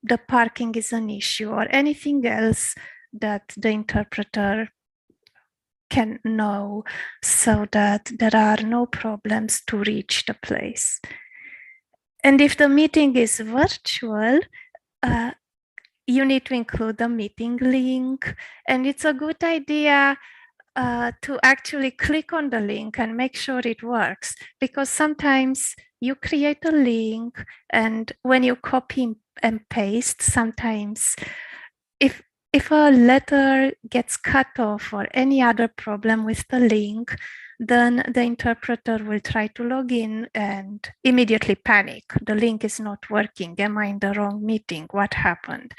Speaker 3: the parking is an issue or anything else that the interpreter can know so that there are no problems to reach the place. And if the meeting is virtual, you need to include the meeting link, and it's a good idea to actually click on the link and make sure it works, because sometimes you create a link and when you copy and paste, sometimes if a letter gets cut off or any other problem with the link, then the interpreter will try to log in and immediately panic. The link is not working. Am I in the wrong meeting? What happened?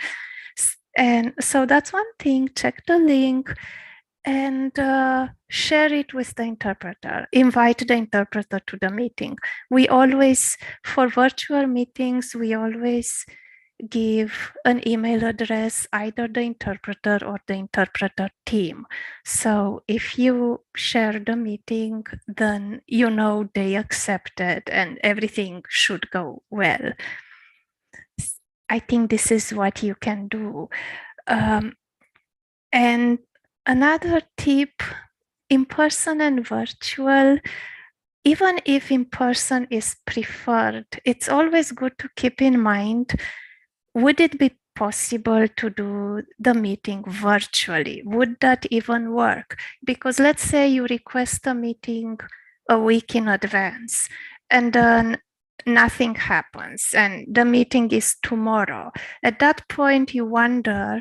Speaker 3: And so that's one thing. Check the link and share it with the interpreter. Invite the interpreter to the meeting. We always, for virtual meetings, we always give an email address, either the interpreter or the interpreter team. So if you share the meeting, then you know they accepted and everything should go well. I think this is what you can do. And another tip, in person and virtual, even if in person is preferred, it's always good to keep in mind, would it be possible to do the meeting virtually? Would that even work? Because let's say you request a meeting a week in advance and then nothing happens and the meeting is tomorrow. At that point, you wonder,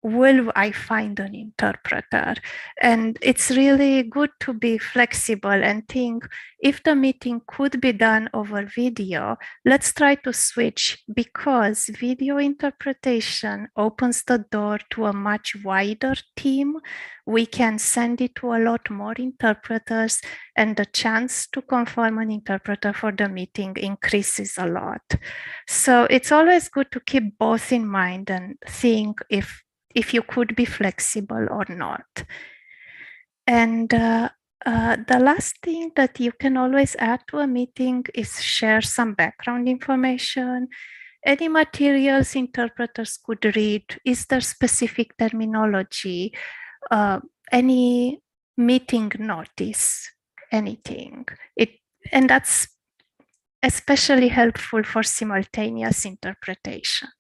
Speaker 3: will I find an interpreter? And it's really good to be flexible and think, if the meeting could be done over video, let's try to switch, because video interpretation opens the door to a much wider team. We can send it to a lot more interpreters, and the chance to confirm an interpreter for the meeting increases a lot. So it's always good to keep both in mind and think if you could be flexible or not. And the last thing that you can always add to a meeting is share some background information, any materials interpreters could read, is there specific terminology, any meeting notice, anything. And that's especially helpful for simultaneous interpretation.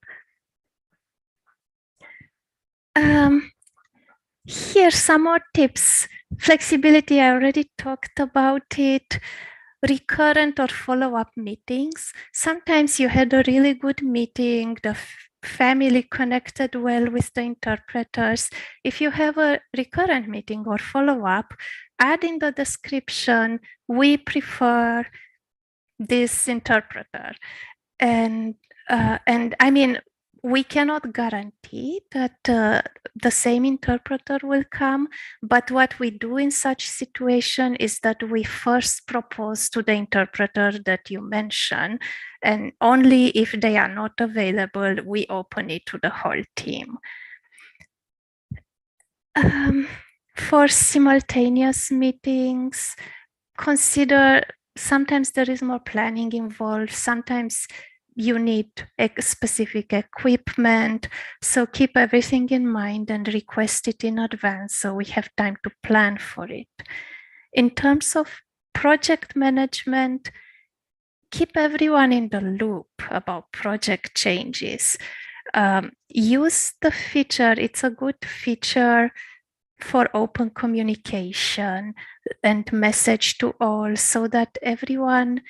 Speaker 3: Here's some more tips. Flexibility, I already talked about it. Recurrent or follow-up meetings. Sometimes you had a really good meeting, the family connected well with the interpreters. If you have a recurrent meeting or follow-up, add in the description, we prefer this interpreter. And I mean, we cannot guarantee that the same interpreter will come, but what we do in such situation is that we first propose to the interpreter that you mention, and only if they are not available, we open it to the whole team. For simultaneous meetings, consider sometimes there is more planning involved, sometimes you need specific equipment, so keep everything in mind and request it in advance so we have time to plan for it. In terms of project management, keep everyone in the loop about project changes. Use the feature, it's a good feature for open communication and message to all so that everyone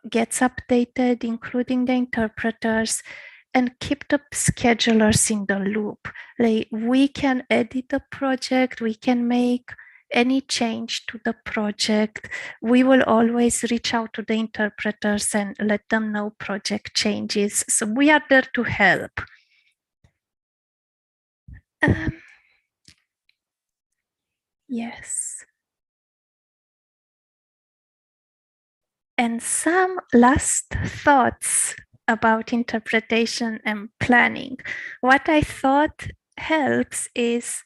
Speaker 3: gets updated, including the interpreters, and keep the schedulers in the loop. Like, we can edit the project, we can make any change to the project. We will always reach out to the interpreters and let them know project changes. So we are there to help. Yes. And some last thoughts about interpretation and planning. What I thought helps is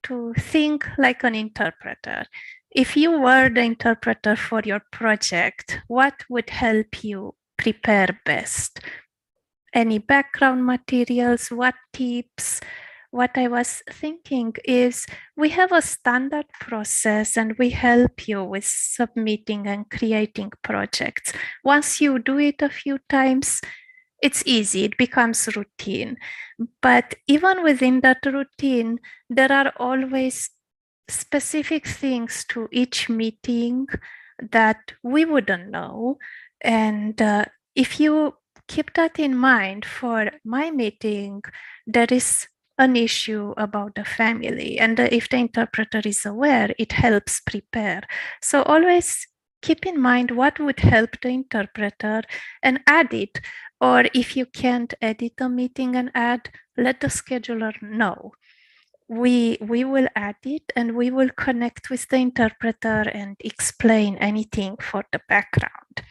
Speaker 3: to think like an interpreter. If you were the interpreter for your project, what would help you prepare best? Any background materials, what tips? What I was thinking is, we have a standard process and we help you with submitting and creating projects. Once you do it a few times, it's easy, it becomes routine. But even within that routine, there are always specific things to each meeting that we wouldn't know. And if you keep that in mind, for my meeting, there is an issue about the family. And if the interpreter is aware, it helps prepare. So always keep in mind what would help the interpreter and add it. Or if you can't edit a meeting and add, let the scheduler know. We will add it and we will connect with the interpreter and explain anything for the background.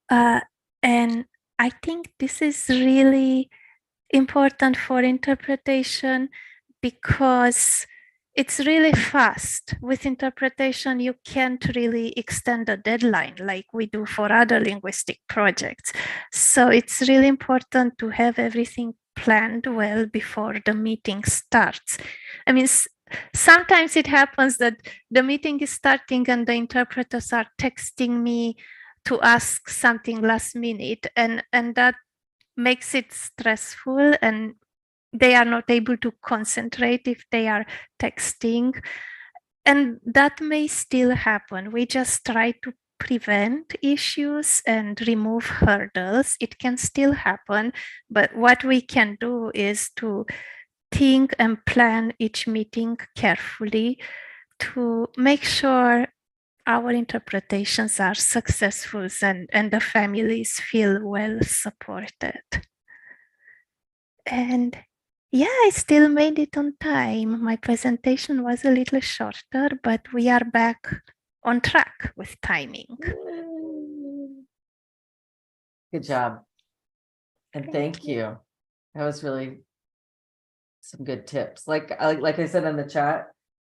Speaker 3: And I think this is really important for interpretation because it's really fast. With interpretation, you can't really extend a deadline like we do for other linguistic projects. So it's really important to have everything planned well before the meeting starts. I mean, sometimes it happens that the meeting is starting and the interpreters are texting me to ask something last minute, and that makes it stressful, and they are not able to concentrate if they are texting, and that may still happen. We just try to prevent issues and remove hurdles. It can still happen, but what we can do is to think and plan each meeting carefully to make sure our interpretations are successful and the families feel well supported. And yeah, I still made it on time. My presentation was a little shorter, but we are back on track with timing.
Speaker 1: Good job. And thank you. That was really some good tips. Like I said in the chat,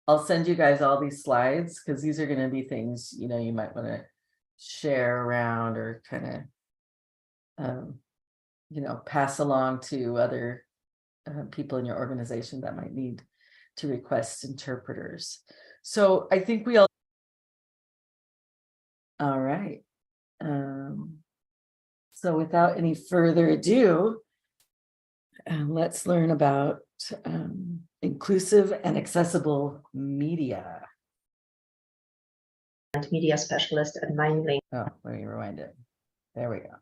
Speaker 1: I'll send you guys all these slides because these are going to be things, you know, you might want to share around or kind of, you know, pass along to other people in your organization that might need to request interpreters. So I think we all right. So without any further ado, let's learn about inclusive and accessible media.
Speaker 4: And media specialist at Mindlink.
Speaker 1: Oh, let me rewind it. There we go.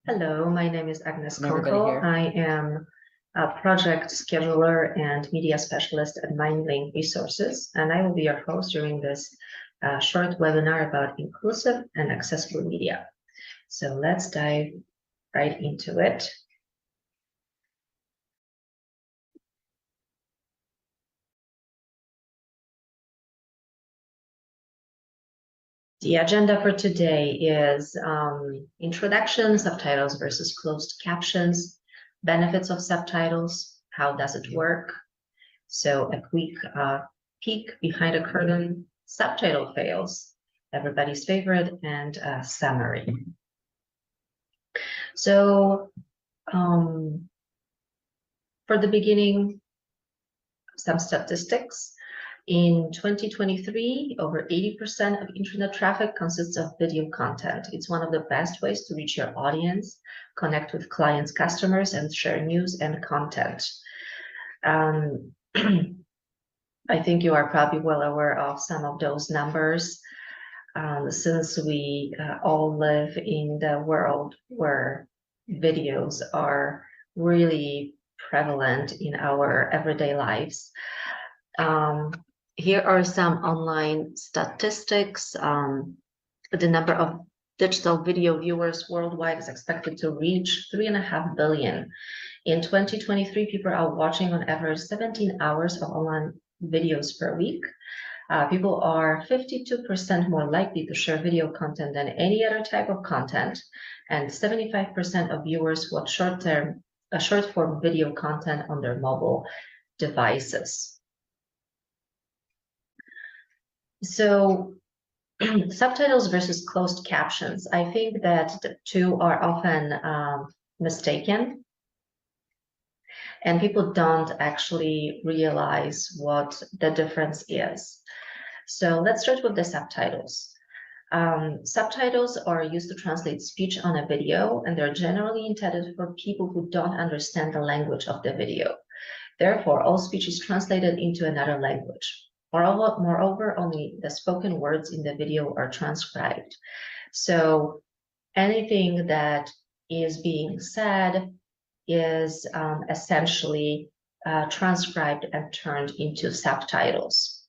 Speaker 4: Hello, my name is Agnes
Speaker 1: Can everybody
Speaker 4: Kunkel.
Speaker 1: hear?
Speaker 4: I am a project scheduler and media specialist at Mindlink Resources, and I will be your host during this short webinar about inclusive and accessible media. So let's dive right into it. The agenda for today is introduction, subtitles versus closed captions, benefits of subtitles, how does it work? So a quick peek behind the curtain, subtitle fails, everybody's favorite, and a summary. So for the beginning, some statistics. In 2023, over 80% of internet traffic consists of video content. It's one of the best ways to reach your audience, connect with clients, customers, and share news and content. I think you are probably well aware of some of those numbers, since we all live in the world where videos are really prevalent in our everyday lives. Here are some online statistics. The number of digital video viewers worldwide is expected to reach 3.5 billion. In 2023, people are watching on average 17 hours of online videos per week. People are 52% more likely to share video content than any other type of content, and 75% of viewers watch short-form video content on their mobile devices. So subtitles versus closed captions. I think that the two are often mistaken, and people don't actually realize what the difference is. So let's start with the subtitles. Subtitles are used to translate speech on a video, and they're generally intended for people who don't understand the language of the video. Therefore, all speech is translated into another language. Moreover, only the spoken words in the video are transcribed. So anything that is being said is essentially transcribed and turned into subtitles.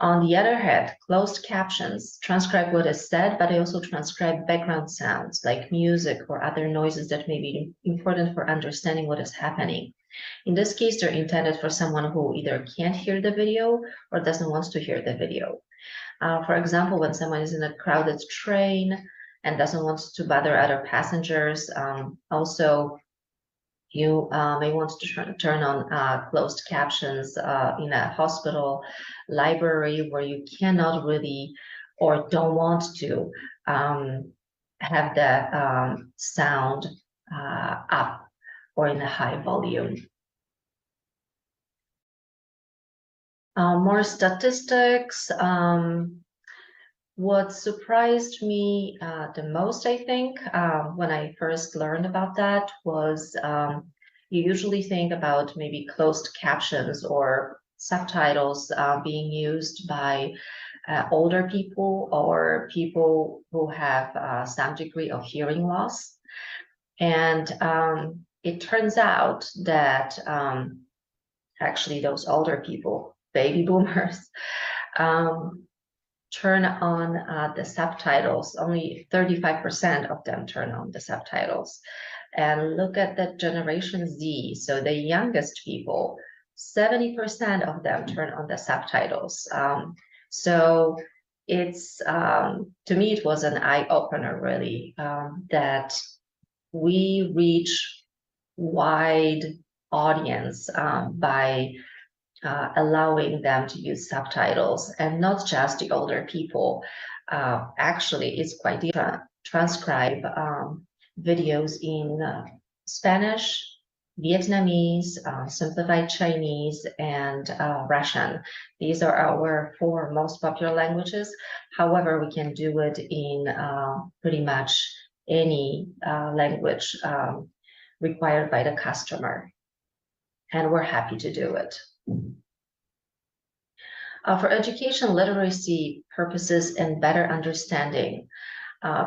Speaker 4: On the other hand, closed captions transcribe what is said, but they also transcribe background sounds like music or other noises that may be important for understanding what is happening. In this case, they're intended for someone who either can't hear the video or doesn't want to hear the video. For example, when someone is in a crowded train and doesn't want to bother other passengers, also you may want to turn on closed captions in a hospital, library, where you cannot really or don't want to have the sound up or in a high volume. More statistics. What surprised me the most, I think, when I first learned about that was you usually think about maybe closed captions or subtitles being used by older people or people who have some degree of hearing loss. And it turns out that actually those older people, baby boomers, turn on the subtitles. Only 35% of them turn on the subtitles. And look at the Generation Z, so the youngest people, 70% of them turn on the subtitles. So it's, to me, it was an eye-opener, really, that we reach wide audience by allowing them to use subtitles, and not just the older people. Actually, it's quite different. Transcribe videos in Spanish, Vietnamese, simplified Chinese, and Russian. These are our 4 most popular languages. However, we can do it in pretty much any language required by the customer, and we're happy to do it. For education, literacy purposes, and better understanding,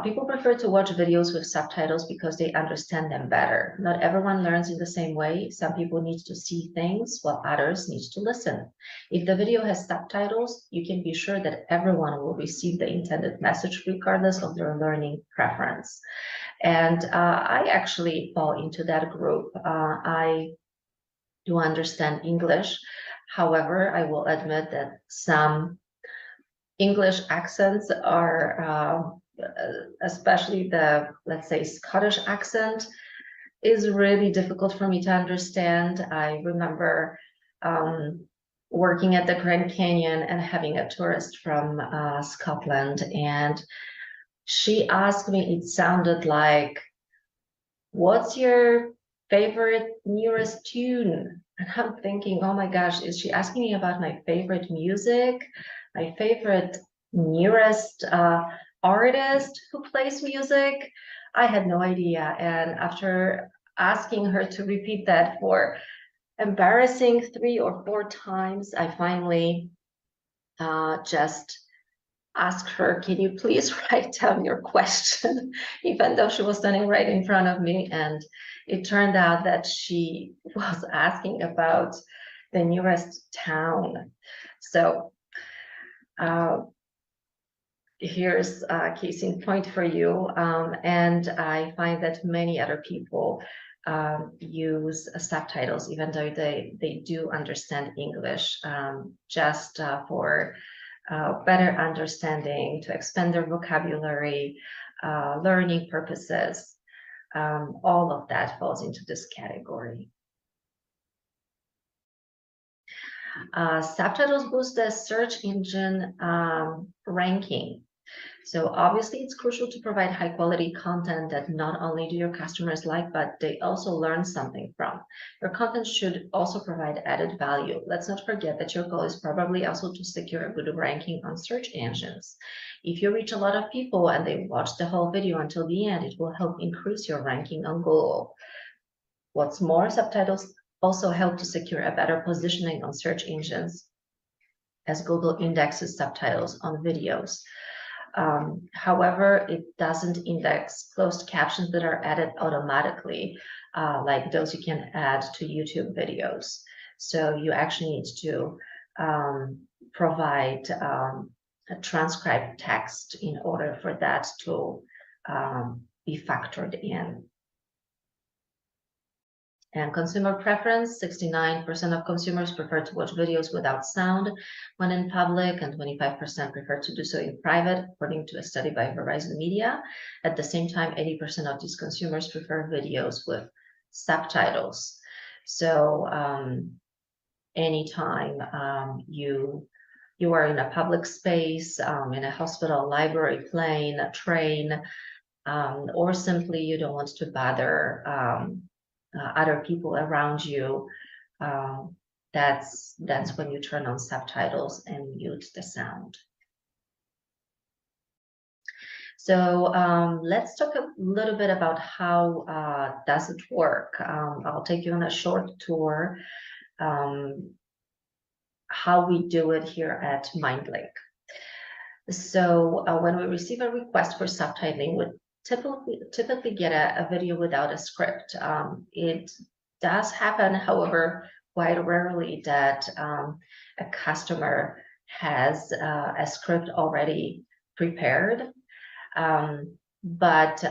Speaker 4: people prefer to watch videos with subtitles because they understand them better. Not everyone learns in the same way. Some people need to see things while others need to listen. If the video has subtitles, you can be sure that everyone will receive the intended message regardless of their learning preference. And I actually fall into that group. I do understand English. However, I will admit that some English accents are, especially the, let's say, Scottish accent, is really difficult for me to understand. I remember working at the Grand Canyon and having a tourist from Scotland, and she asked me, it sounded like, "What's your favorite nearest tune?" And I'm thinking, oh my gosh, is she asking me about my favorite music, my favorite nearest artist who plays music? I had no idea. And after asking her to repeat that for embarrassing 3 or 4 times, I finally just asked her, can you please write down your question, even though she was standing right in front of me. And it turned out that she was asking about the nearest town. So here's a case in point for you. And I find that many other people use subtitles, even though they do understand English, just for better understanding, to expand their vocabulary, learning purposes. All of that falls into this category. Subtitles boost the search engine ranking. So obviously it's crucial to provide high quality content that not only do your customers like, but they also learn something from. Your content should also provide added value. Let's not forget that your goal is probably also to secure a good ranking on search engines. If you reach a lot of people and they watch the whole video until the end, it will help increase your ranking on Google. What's more, subtitles also help to secure a better positioning on search engines, as Google indexes subtitles on videos. However, it doesn't index closed captions that are added automatically. like those you can add to YouTube videos. So you actually need to provide a transcribed text in order for that to be factored in. And consumer preference, 69% of consumers prefer to watch videos without sound when in public, and 25% prefer to do so in private, according to a study by Verizon Media. At the same time, 80% of these consumers prefer videos with subtitles. So anytime you are in a public space, in a hospital, library, plane, a train, or simply you don't want to bother other people around you, that's when you turn on subtitles and mute the sound. So let's talk a little bit about how does it work. I'll take you on a short tour how we do it here at MindLink. So when we receive a request for subtitling, we typically get a video without a script. It does happen, however, quite rarely that a customer has a script already prepared. But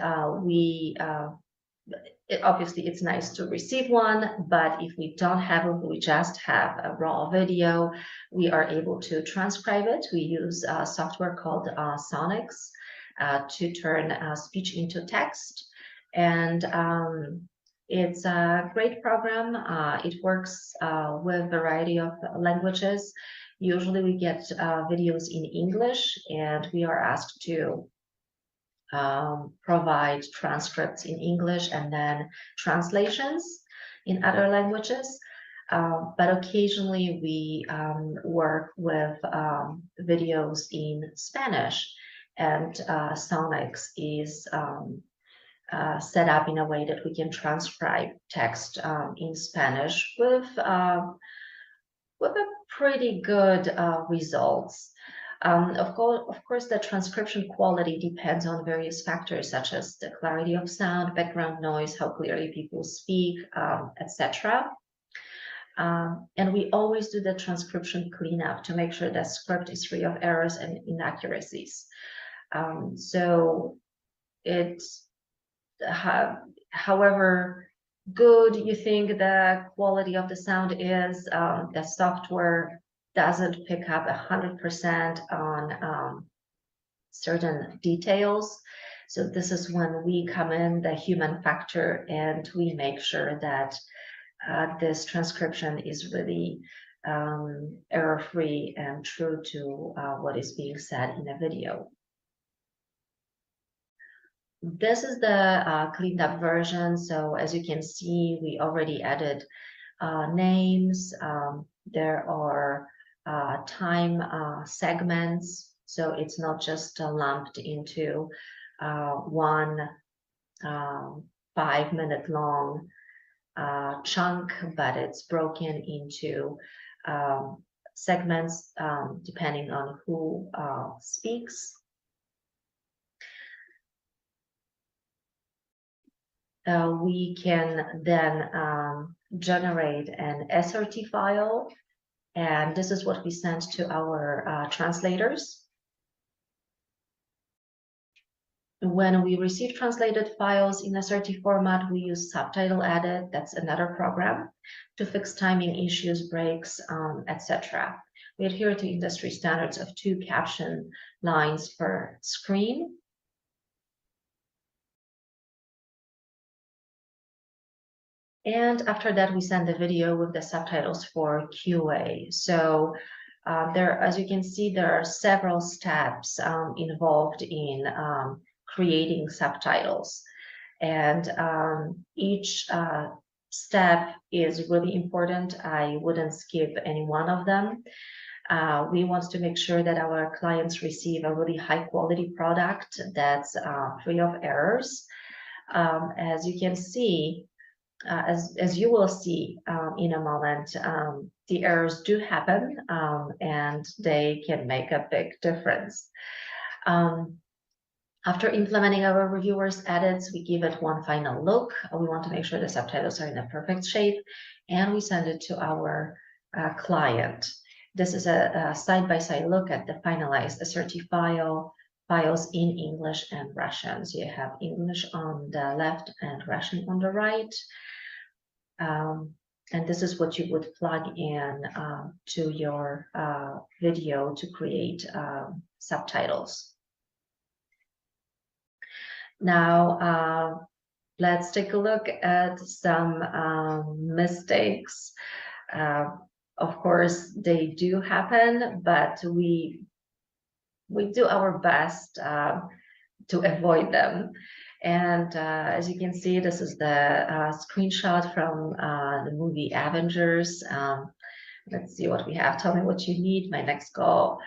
Speaker 4: obviously it's nice to receive one, but if we don't have it, we just have a raw video, we are able to transcribe it. We use a software called Sonix to turn speech into text. And it's a great program. It works with a variety of languages. Usually we get videos in English, and we are asked to provide transcripts in English and then translations in other languages. But occasionally we work with videos in Spanish, and Sonix is set up in a way that we can transcribe text in Spanish with a pretty good results. Of course, the transcription quality depends on various factors such as the clarity of sound, background noise, how clearly people speak, etc. And we always do the transcription cleanup to make sure that script is free of errors and inaccuracies. So it's however good you think the quality of the sound is, the software doesn't pick up 100% on certain details. So this is when we come in, the human factor, and we make sure that this transcription is really error-free and true to what is being said in a video. This is the cleaned up version. So as you can see, we already added names. There are time segments, so it's not just lumped into one 5-minute long chunk, but it's broken into segments depending on who speaks. We can then generate an SRT file, and this is what we send to our translators. When we receive translated files in SRT format, we use Subtitle Edit, that's another program, to fix timing issues, breaks, etc. We adhere to industry standards of 2 caption lines per screen. And after that, we send the video with the subtitles for QA. So as you can see, there are several steps involved in creating subtitles. And each step is really important. I wouldn't skip any one of them. We want to make sure that our clients receive a really high quality product that's free of errors. As you can see, as you will see in a moment, the errors do happen and they can make a big difference. After implementing our reviewers' edits, we give it one final look. We want to make sure the subtitles are in a perfect shape, and we send it to our client. This is a side-by-side look at the finalized SRT files in English and Russian. So you have English on the left and Russian on the right. And this is what you would plug in to your video to create subtitles. Now, let's take a look at some mistakes. Of course, they do happen, but we do our best to avoid them. And as you can see, this is the screenshot from the movie Avengers. Let's see what we have. Tell me what you need. My next goal.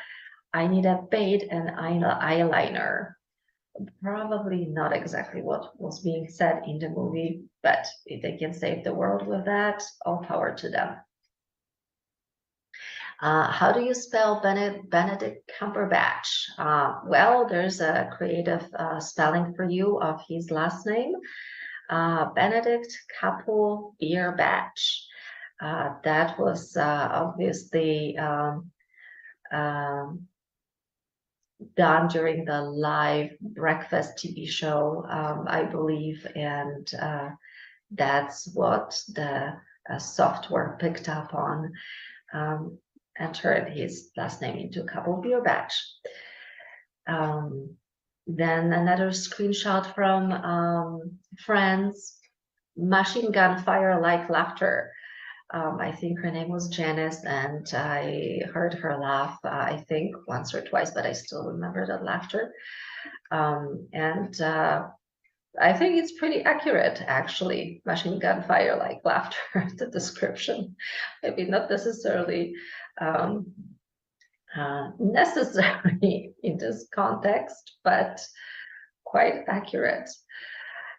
Speaker 4: I need a bait and eyeliner. Probably not exactly what was being said in the movie, but if they can save the world with that, all power to them. How do you spell Benedict Cumberbatch? Well, there's a creative spelling for you of his last name, Benedict Cumberbatch. That was obviously done during the live breakfast TV show, I believe, and that's what the software picked up on and turned his last name into Cumberbatch. Then another screenshot from Friends, machine gun fire like laughter. I think her name was Janice, and I heard her laugh, I think once or twice, but I still remember that laughter. And I think it's pretty accurate, actually, machine gun fire like laughter, the description. Maybe not necessarily necessary in this context, but quite accurate.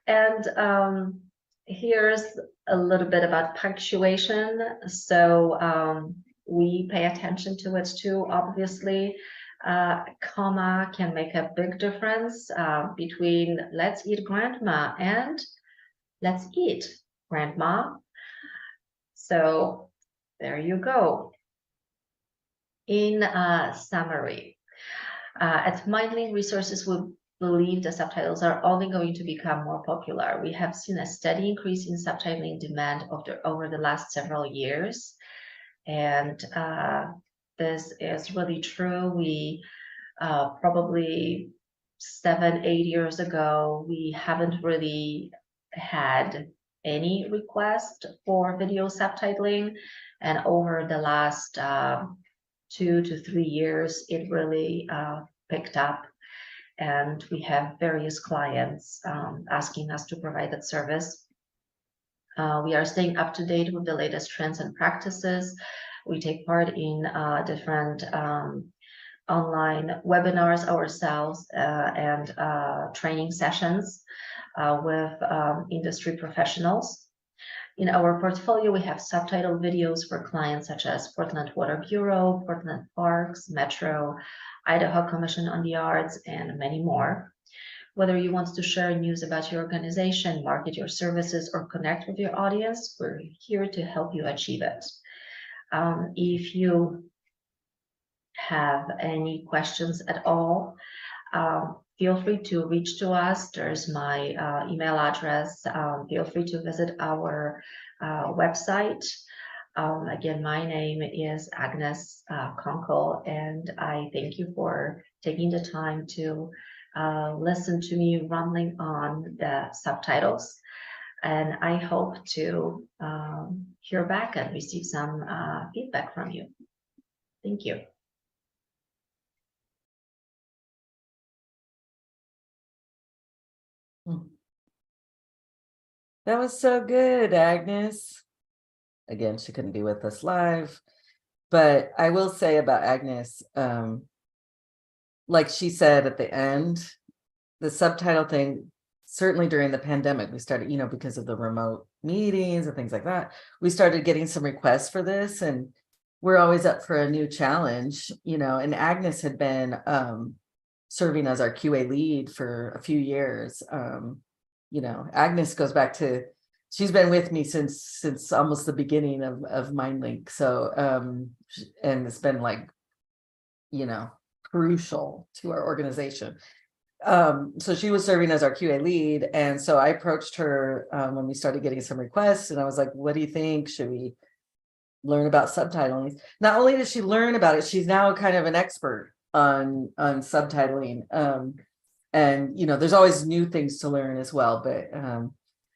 Speaker 4: And here's a little bit about punctuation. So we pay attention to it too, obviously. Comma can make a big difference between let's eat grandma and let's eat grandma. So there you go. In summary, at Mindling Resources, we believe the subtitles are only going to become more popular. We have seen a steady increase in subtitling demand over the last several years. And this is really true. We probably 7-8 years ago, we haven't really had any request for video subtitling. And over the last 2 to 3 years, it really picked up. And we have various clients asking us to provide that service. We are staying up to date with the latest trends and practices. We take part in different online webinars ourselves and training sessions with industry professionals. In our portfolio, we have subtitle videos for clients such as Portland Water Bureau, Portland Parks, Metro, Idaho Commission on the Arts, and many more. Whether you want to share news about your organization, market your services, or connect with your audience, we're here to help you achieve it. If you have any questions at all, feel free to reach to us. There's my email address. Feel free to visit our website. Again, my name is Agnes Konkel, and I thank you for taking the time to listen to me rambling on the subtitles. And I hope to hear back and receive some feedback from you. Thank you.
Speaker 1: That was so good, Agnes. Again, she couldn't be with us live, but I will say about Agnes, like she said at the end, the subtitle thing, certainly during the pandemic, we started, because of the remote meetings and things like that, we started getting some requests for this, and we're always up for a new challenge, and Agnes had been serving as our QA lead for a few years. You know, Agnes goes back to, she's been with me since almost the beginning of MindLink. So, and it's been like, you know, crucial to our organization. So she was serving as our QA lead. And so I approached her when we started getting some requests, and I was like, what do you think? Should we learn about subtitling? Not only did she learn about it, she's now kind of an expert on subtitling. And, you know, there's always new things to learn as well, but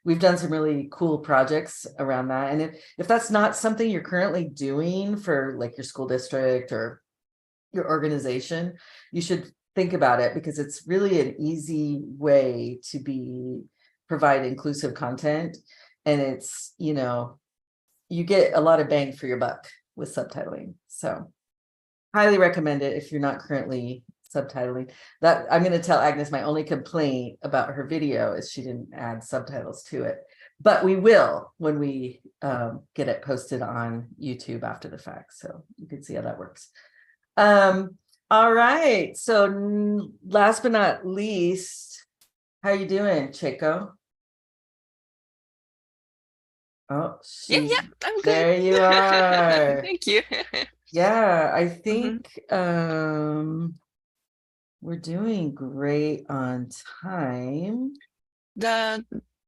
Speaker 1: we've done some really cool projects around that. And if that's not something you're currently doing for like your school district or your organization, you should think about it, because it's really an easy way to provide inclusive content. And it's, you know, you get a lot of bang for your buck with subtitling. So highly recommend it if you're not currently subtitling. That I'm going to tell Agnes my only complaint about her video is she didn't add subtitles to it, but we will when we get it posted on YouTube after the fact, so you can see how that works. All right, so last but not least, how you doing, Chico? Oh,
Speaker 5: Yeah, I'm good.
Speaker 1: there you are.
Speaker 5: Thank you.
Speaker 1: Yeah, I think we're doing great on time.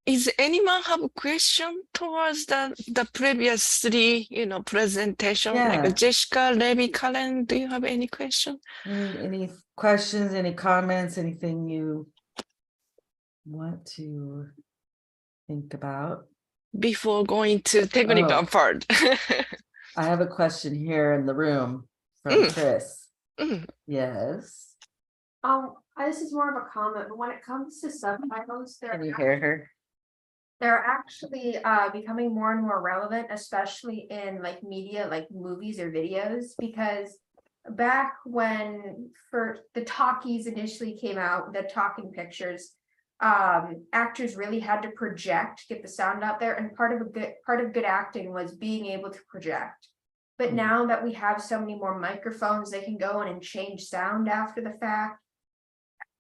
Speaker 5: Is anyone have a question towards the previous three, presentation?
Speaker 1: Yeah.
Speaker 5: Like Jessica, Levi, Karen, do you have any question?
Speaker 1: Any questions, any comments, anything you want to think about?
Speaker 5: Before going to technical
Speaker 1: Oh.
Speaker 5: part.
Speaker 1: I have a question here in the room from Chris. Yes.
Speaker 6: This is more of a comment, but when it comes to subtitles,
Speaker 1: Can you hear her?
Speaker 6: they're actually becoming more and more relevant, especially in like media, like movies or videos, because back when for the talkies initially came out, the talking pictures, actors really had to project, get the sound out there, and part of good acting was being able to project. But
Speaker 1: Mhm.
Speaker 6: now that we have so many more microphones, they can go in and change sound after the fact.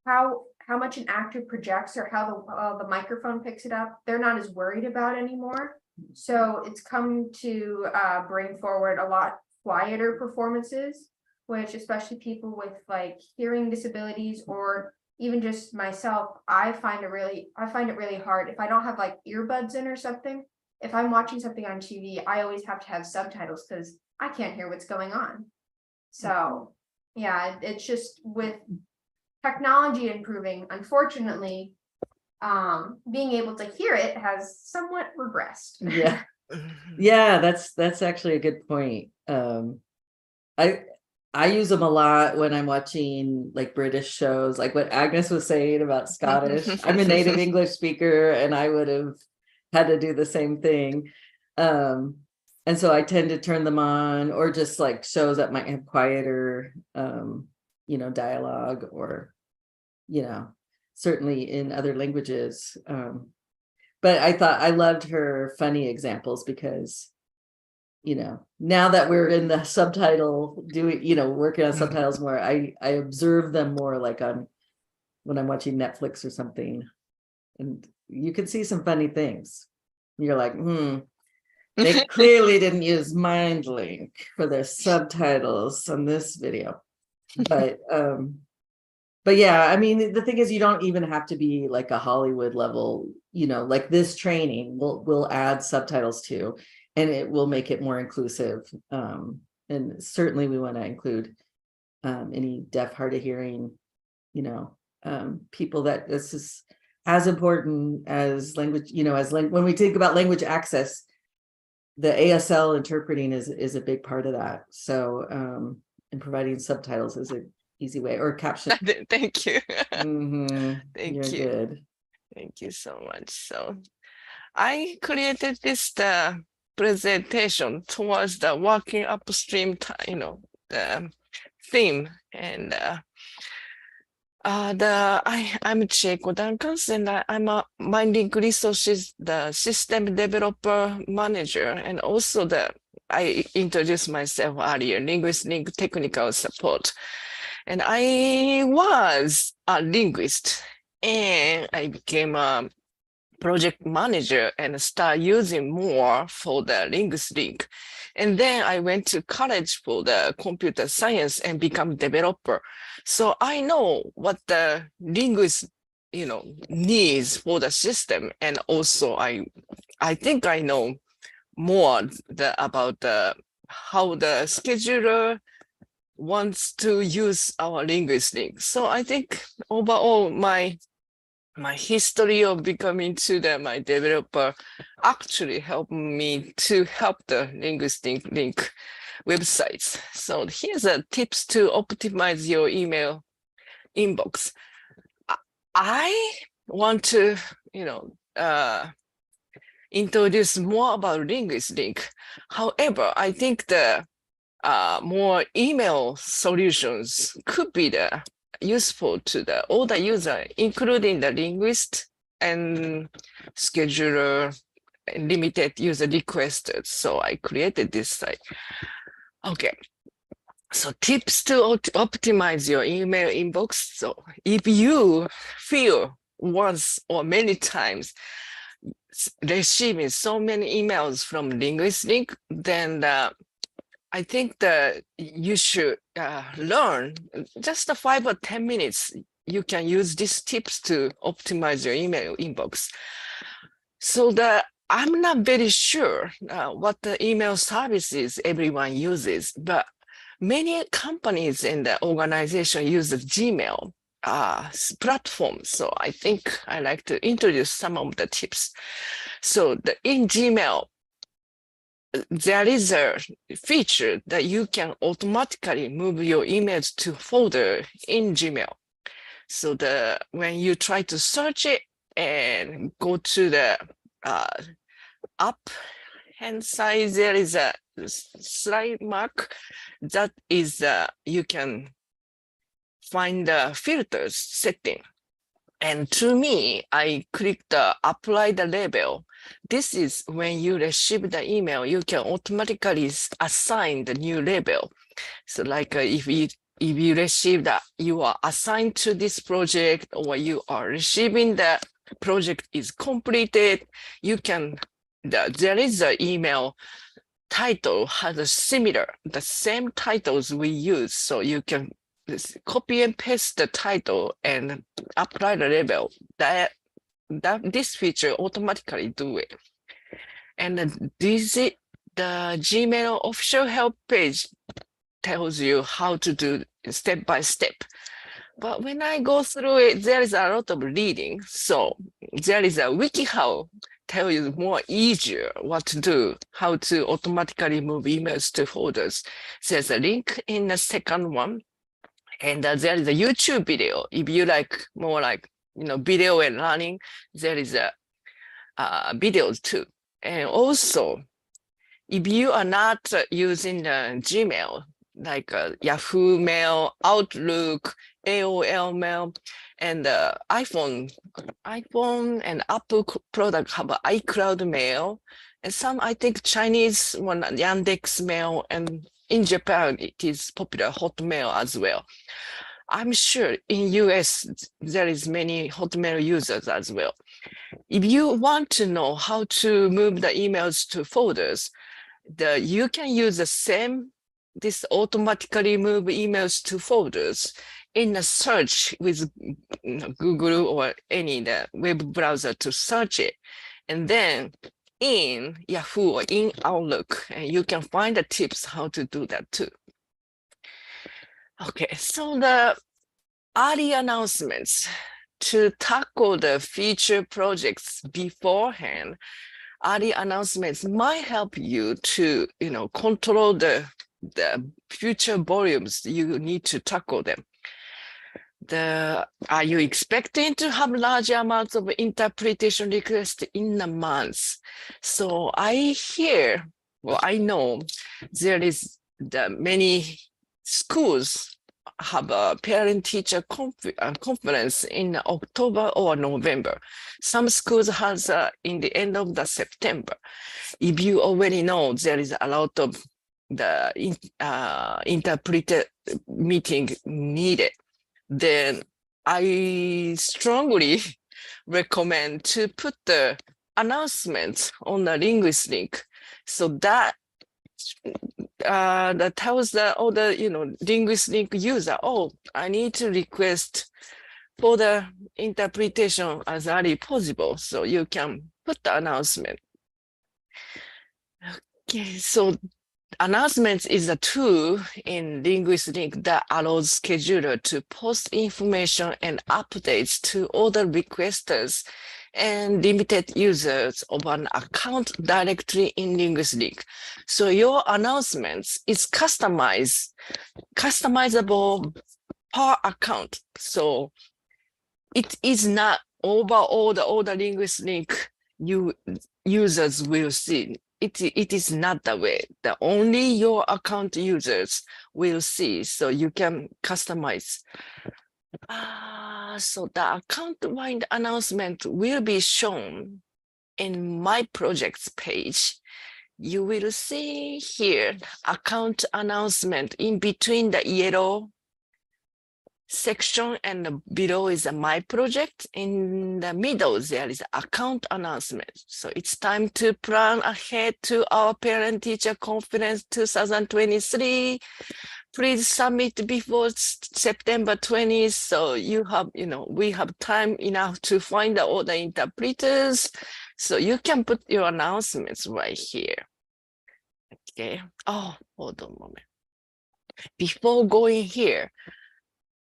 Speaker 6: How much an actor projects or how the microphone picks it up, they're not as worried about anymore. So it's come to bring forward a lot quieter performances, which especially people with like hearing disabilities or even just myself, I find it really hard if I don't have like earbuds in or something. If I'm watching something on TV, I always have to have subtitles because I can't hear what's going on. So yeah, it's just with technology improving, unfortunately, being able to hear it has somewhat regressed.
Speaker 1: Yeah. Yeah, that's actually a good point. I use them a lot when I'm watching like British shows, like what Agnes was saying about Scottish. I'm a native English speaker and I would have had to do the same thing. And so I tend to turn them on, or just like shows that might have quieter dialogue, or certainly in other languages. But I loved her funny examples because now that we're in the subtitle working on subtitles more, I observe them more like when I'm watching Netflix or something, and you can see some funny things. You're like, they clearly didn't use MindLink for their subtitles on this video. But yeah, I mean, the thing is, you don't even have to be like a Hollywood level, like this training will add subtitles to, and it will make it more inclusive. And certainly we want to include any deaf, hard of hearing, people, that this is as important as language, when we think about language access, the ASL interpreting is a big part of that. So, and providing subtitles is an easy way, or caption.
Speaker 5: Thank you. Thank
Speaker 1: You're
Speaker 5: you.
Speaker 1: good.
Speaker 5: Thank you so much. So I created this presentation towards the working upstream, the theme, and I'm Chieko Duncans, and I'm a MindLink Resources, the system developer manager, and also I introduced myself earlier, LinguistLink technical support. And I was a linguist, and I became a project manager and start using more for the LinguistLink. And then I went to college for the computer science and become developer. So I know what the linguist, needs for the system. And also I think I know more about how the scheduler wants to use our LinguistLink. So I think overall my history of becoming my developer actually helped me to help the LinguistLink websites. So here's a tips to optimize your email inbox. I want to, introduce more about LinguistLink. However, I think the more email solutions could be useful to all the user, including the linguist and scheduler, and limited user requested. So I created this site. Okay. So tips to optimize your email inbox. So if you feel once or many times receiving so many emails from LinguistLink, then I think that you should learn just 5 or 10 minutes. You can use these tips to optimize your email inbox. So I'm not very sure what the email services everyone uses, but many companies in the organization use the Gmail platform. So I think I like to introduce some of the tips. So in Gmail, there is a feature that you can automatically move your emails to folder in Gmail. So when you try to search it and go to the up hand side, there is a slide mark that is you can find the filters setting. And to me, I click the apply the label. This is when you receive the email, you can automatically assign the new label. So like if you receive that you are assigned to this project, or you are receiving the project is completed, you can, there is an email title has a the same titles we use. So you can copy and paste the title and apply the label. This feature automatically do it. And the Gmail official help page tells you how to do step by step. But when I go through it, there is a lot of reading. So there is a WikiHow tell you more easier what to do, how to automatically move emails to folders. There's a link in the second one. And there is a YouTube video. If you like more like, video and learning, there is a videos too. And also, if you are not using the Gmail, like Yahoo Mail, Outlook, AOL Mail, and iPhone and Apple product have iCloud Mail, and some, I think, Chinese one, Yandex Mail, and in Japan, it is popular Hotmail as well. I'm sure in US, there is many Hotmail users as well. If you want to know how to move the emails to folders, you can use this automatically move emails to folders in a search with Google or any web browser to search it. And then in Yahoo or in Outlook, and you can find the tips how to do that too. Okay, so the early announcements to tackle the future projects beforehand, early announcements might help you to, control the future volumes you need to tackle them. Are you expecting to have large amounts of interpretation requests in a month? So I know there is many schools have a parent-teacher conference in October or November. Some schools has in the end of September. If you already know there is a lot of interpreter meeting needed, then I strongly recommend to put the announcement on the linguist link, so that that tells all the linguist link user, oh, I need to request for the interpretation as early possible, so you can put the announcement. Okay, so announcements is a tool in linguist link that allows scheduler to post information and updates to all the requesters and limited users of an account directly in linguist link. So your announcements is customizable per account. So it is not overall all the linguist link users will see. It is not that way. The only your account users will see, so you can customize. So the account-wide announcement will be shown in my projects page. You will see here account announcement in between the yellow section, and below is my project. In the middle there is account announcement. So it's time to plan ahead to our parent teacher conference 2023. Please submit before September 20th. So we have time enough to find all the interpreters. So you can put your announcements right here. Okay. Oh, hold on a moment. Before going here,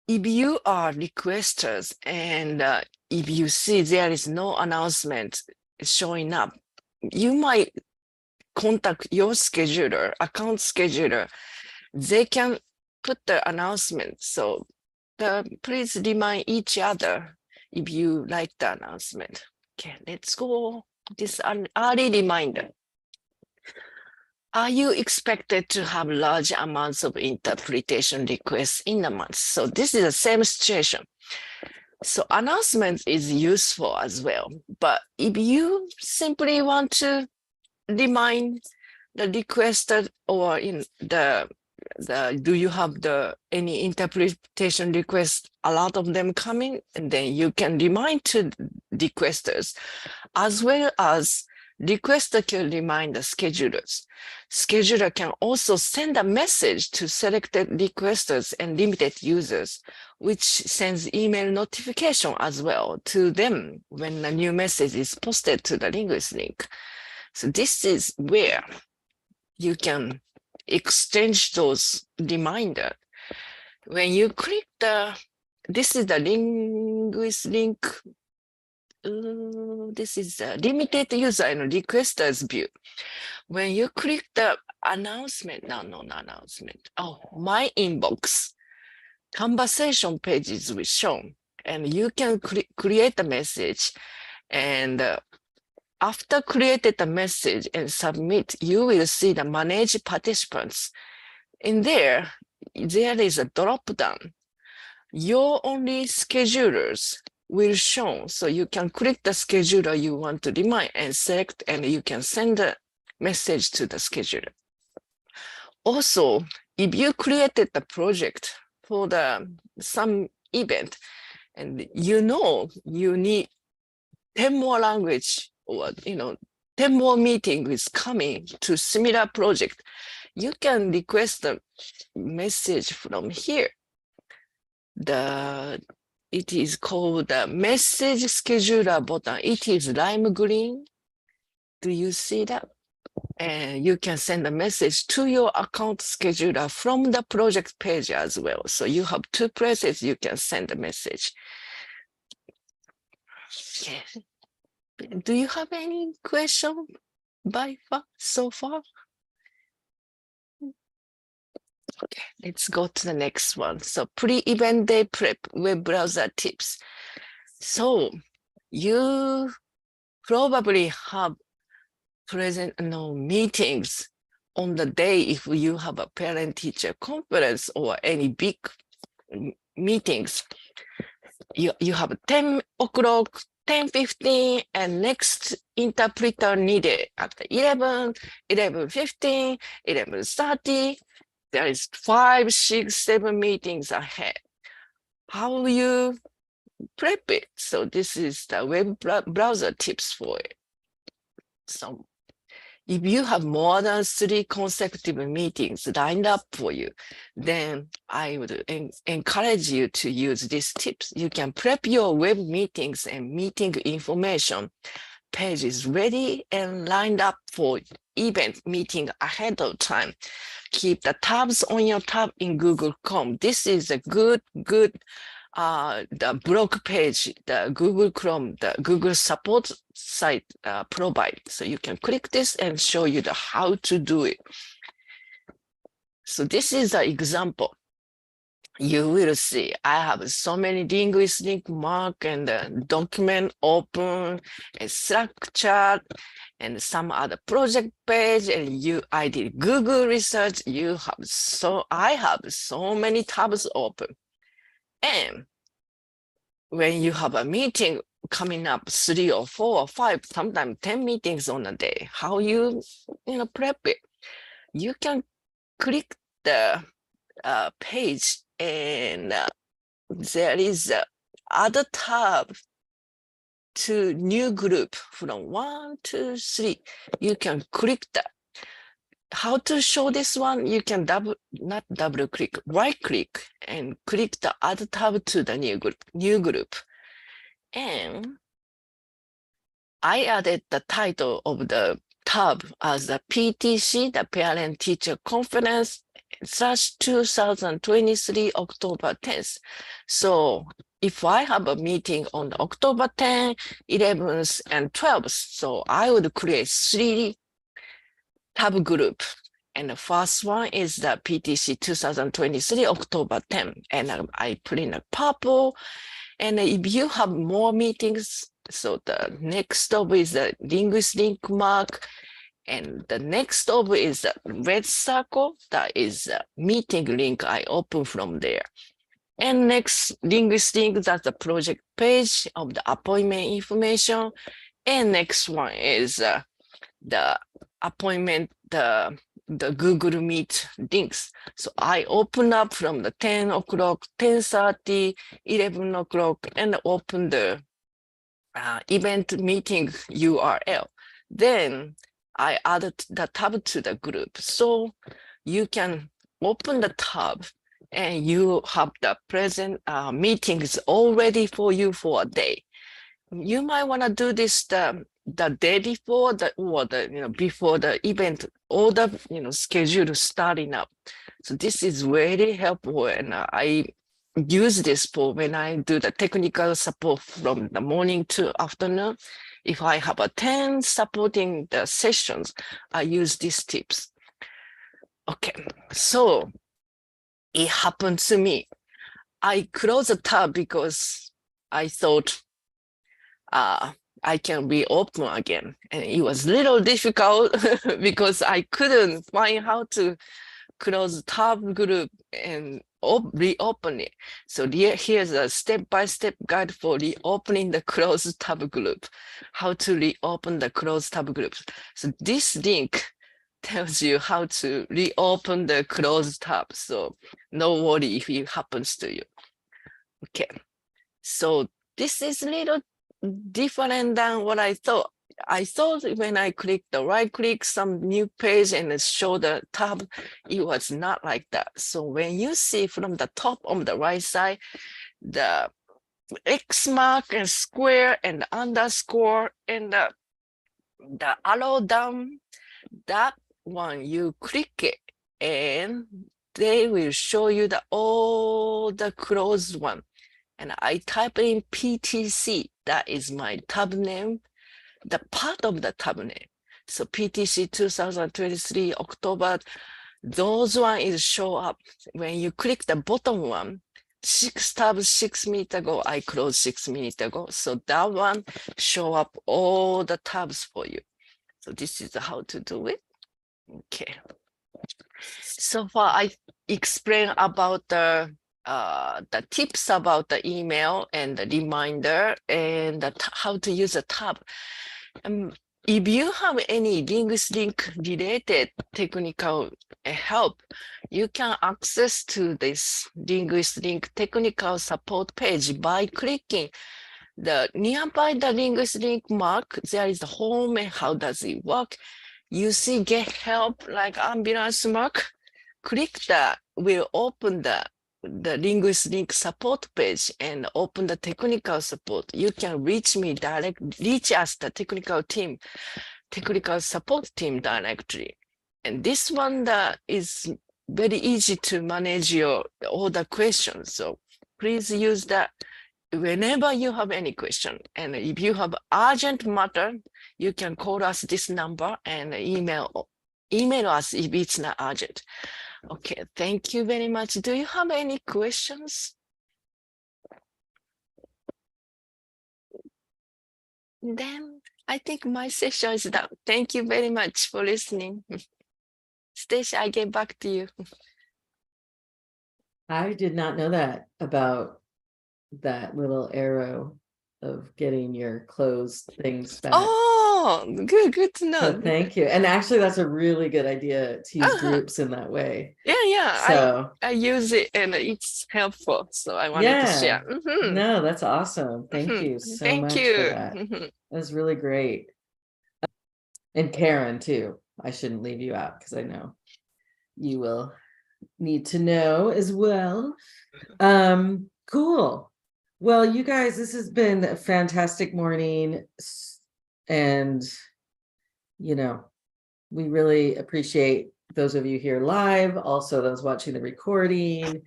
Speaker 5: if you are requesters and if you see there is no announcement showing up, you might contact your scheduler, account scheduler. They can put the announcement. So please remind each other if you like the announcement. Okay, let's go. This an early reminder. Are you expected to have large amounts of interpretation requests in a month? So this is the same situation. So announcement is useful as well. But if you simply want to remind the requester, or in do you have any interpretation requests, a lot of them coming, and then you can remind to requesters, as well as requester can remind the schedulers. Scheduler can also send a message to selected requesters and limited users, which sends email notification as well to them when a new message is posted to the linguist link. So this is where you can exchange those reminders. When you click this is the linguist link. This is a limited user and requesters view. When you click the announcement, my inbox, conversation pages will show, and you can create a message, and after created a message and submit, you will see the manage participants. In there is a drop down. Your only schedulers will show, so you can click the scheduler you want to remind and select, and you can send a message to the scheduler. Also, if you created the project for some event, and you need 10 more language, or 10 more meetings coming to similar project, you can request a message from here. It is called the message scheduler button. It is lime green. Do you see that? And you can send a message to your account scheduler from the project page as well. So you have two places you can send a message. Okay. Do you have any question so far? Okay, let's go to the next one. So pre-event day prep web browser tips. So you probably have meetings on the day if you have a parent-teacher conference or any big meetings. You have 10 o'clock 10:15, and next interpreter needed at 11, 11:15, 11:30. There is 5, 6, 7 meetings ahead. How will you prep it? So this is the web browser tips for it. So if you have more than 3 consecutive meetings lined up for you, then I would encourage you to use these tips. You can prep your web meetings and meeting information pages ready and lined up for event meeting ahead of time. Keep the tabs on your tab in Google Chrome. This is a good the blog page, the Google Chrome, the Google support site provide. So you can click this and show you the how to do it. So this is an example. You will see I have so many linguist link mark and document open and Slack chat and some other project page, and I did Google research. I have so many tabs open. And when you have a meeting coming up 3 or 4 or 5, sometimes 10 meetings on a day, how you prep it? You can click the page and there is other tab to new group from 1 to 3. You can click that. How to show this one? You can not double click, right click and click the other tab to the new group. And I added the title of the tab as the PTC, the Parent Teacher Conference /2023 October 10th. So if I have a meeting on October 10th, 11th, and 12th, so I would create 3 tab group. And the first one is the PTC 2023 October 10th. And I put in a purple. And if you have more meetings, so the next of is the linguist link mark. And the next of is the red circle. That is a meeting link I open from there. And next linguist link, that's the project page of the appointment information. And next one is the appointment, the Google Meet links. So I open up from the 10 o'clock, 10:30, 11 o'clock, and open the event meeting URL. Then I added the tab to the group. So you can open the tab and you have the present meetings all ready for you for a day. You might want to do this the day before before the event, all the schedule starting up. So this is very helpful, and I use this for when I do the technical support from the morning to afternoon. If I have a 10 supporting the sessions, I use these tips. Okay, so it happened to me. I closed the tab because I thought I can reopen again. And it was a little difficult because I couldn't find how to close tab group and reopen it. So here's a step-by-step guide for reopening the closed tab group, how to reopen the closed tab groups. So this link tells you how to reopen the closed tab. So no worry if it happens to you. Okay, so this is a little different than what I thought. I thought when I clicked the right click, some new page and show the tab, it was not like that. So when you see from the top on the right side, the X mark and square and underscore and the arrow down, that one, you click it and they will show you all the closed one. And I type in PTC, that is my tab name, the part of the tab name. So PTC 2023 October, those one is show up. When you click the bottom one, 6 tabs 6 minutes ago, I closed 6 minutes ago. So that one show up all the tabs for you. So this is how to do it. Okay. So far I explained about the the tips about the email and the reminder and how to use a tab. If you have any link related technical help, you can access to this link technical support page by clicking the nearby the link mark. There is the home and how does it work. You see get help like ambulance mark. Click that will open the link support page and open the technical support. You can reach me reach us the technical support team directly. And this one that is very easy to manage all the questions. So please use that whenever you have any question. And if you have urgent matter, you can call us this number and email us if it's not urgent. Okay, thank you very much. Do you have any questions? Then I think my session is done. Thank you very much for listening. Stacia, I get back to you.
Speaker 1: I did not know that about that little arrow of getting your closed things back.
Speaker 5: Oh, good to
Speaker 1: So
Speaker 5: know.
Speaker 1: thank you. And actually, that's a really good idea to use
Speaker 5: Uh-huh.
Speaker 1: groups in that way.
Speaker 5: Yeah,
Speaker 1: So
Speaker 5: I use it and it's helpful. So I wanted to share. Mhm.
Speaker 1: no, that's awesome. Thank
Speaker 5: Mhm.
Speaker 1: you so
Speaker 5: Thank
Speaker 1: much
Speaker 5: you.
Speaker 1: for that.
Speaker 5: Mhm.
Speaker 1: That was really great. And Karen too. I shouldn't leave you out because I know you will need to know as well. Cool. Well, you guys, this has been a fantastic morning. And you know, we really appreciate those of you here live, also those watching the recording.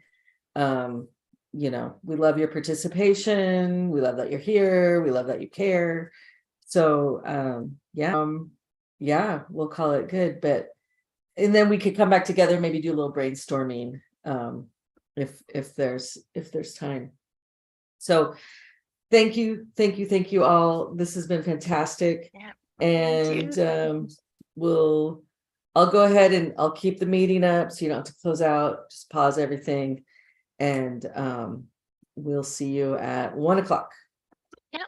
Speaker 1: You know, we love your participation. We love that you're here. We love that you care. So yeah, we'll call it good. But and then we could come back together, maybe do a little brainstorming if there's time. So thank you all. This has been fantastic.
Speaker 5: Yeah.
Speaker 1: And
Speaker 5: Thank
Speaker 1: I'll go ahead and I'll keep the meeting up so you don't have to close out. Just pause everything. And we'll see you at 1:00.
Speaker 5: Yep.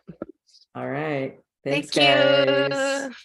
Speaker 1: All right. Thanks,
Speaker 5: Thank you.
Speaker 1: guys.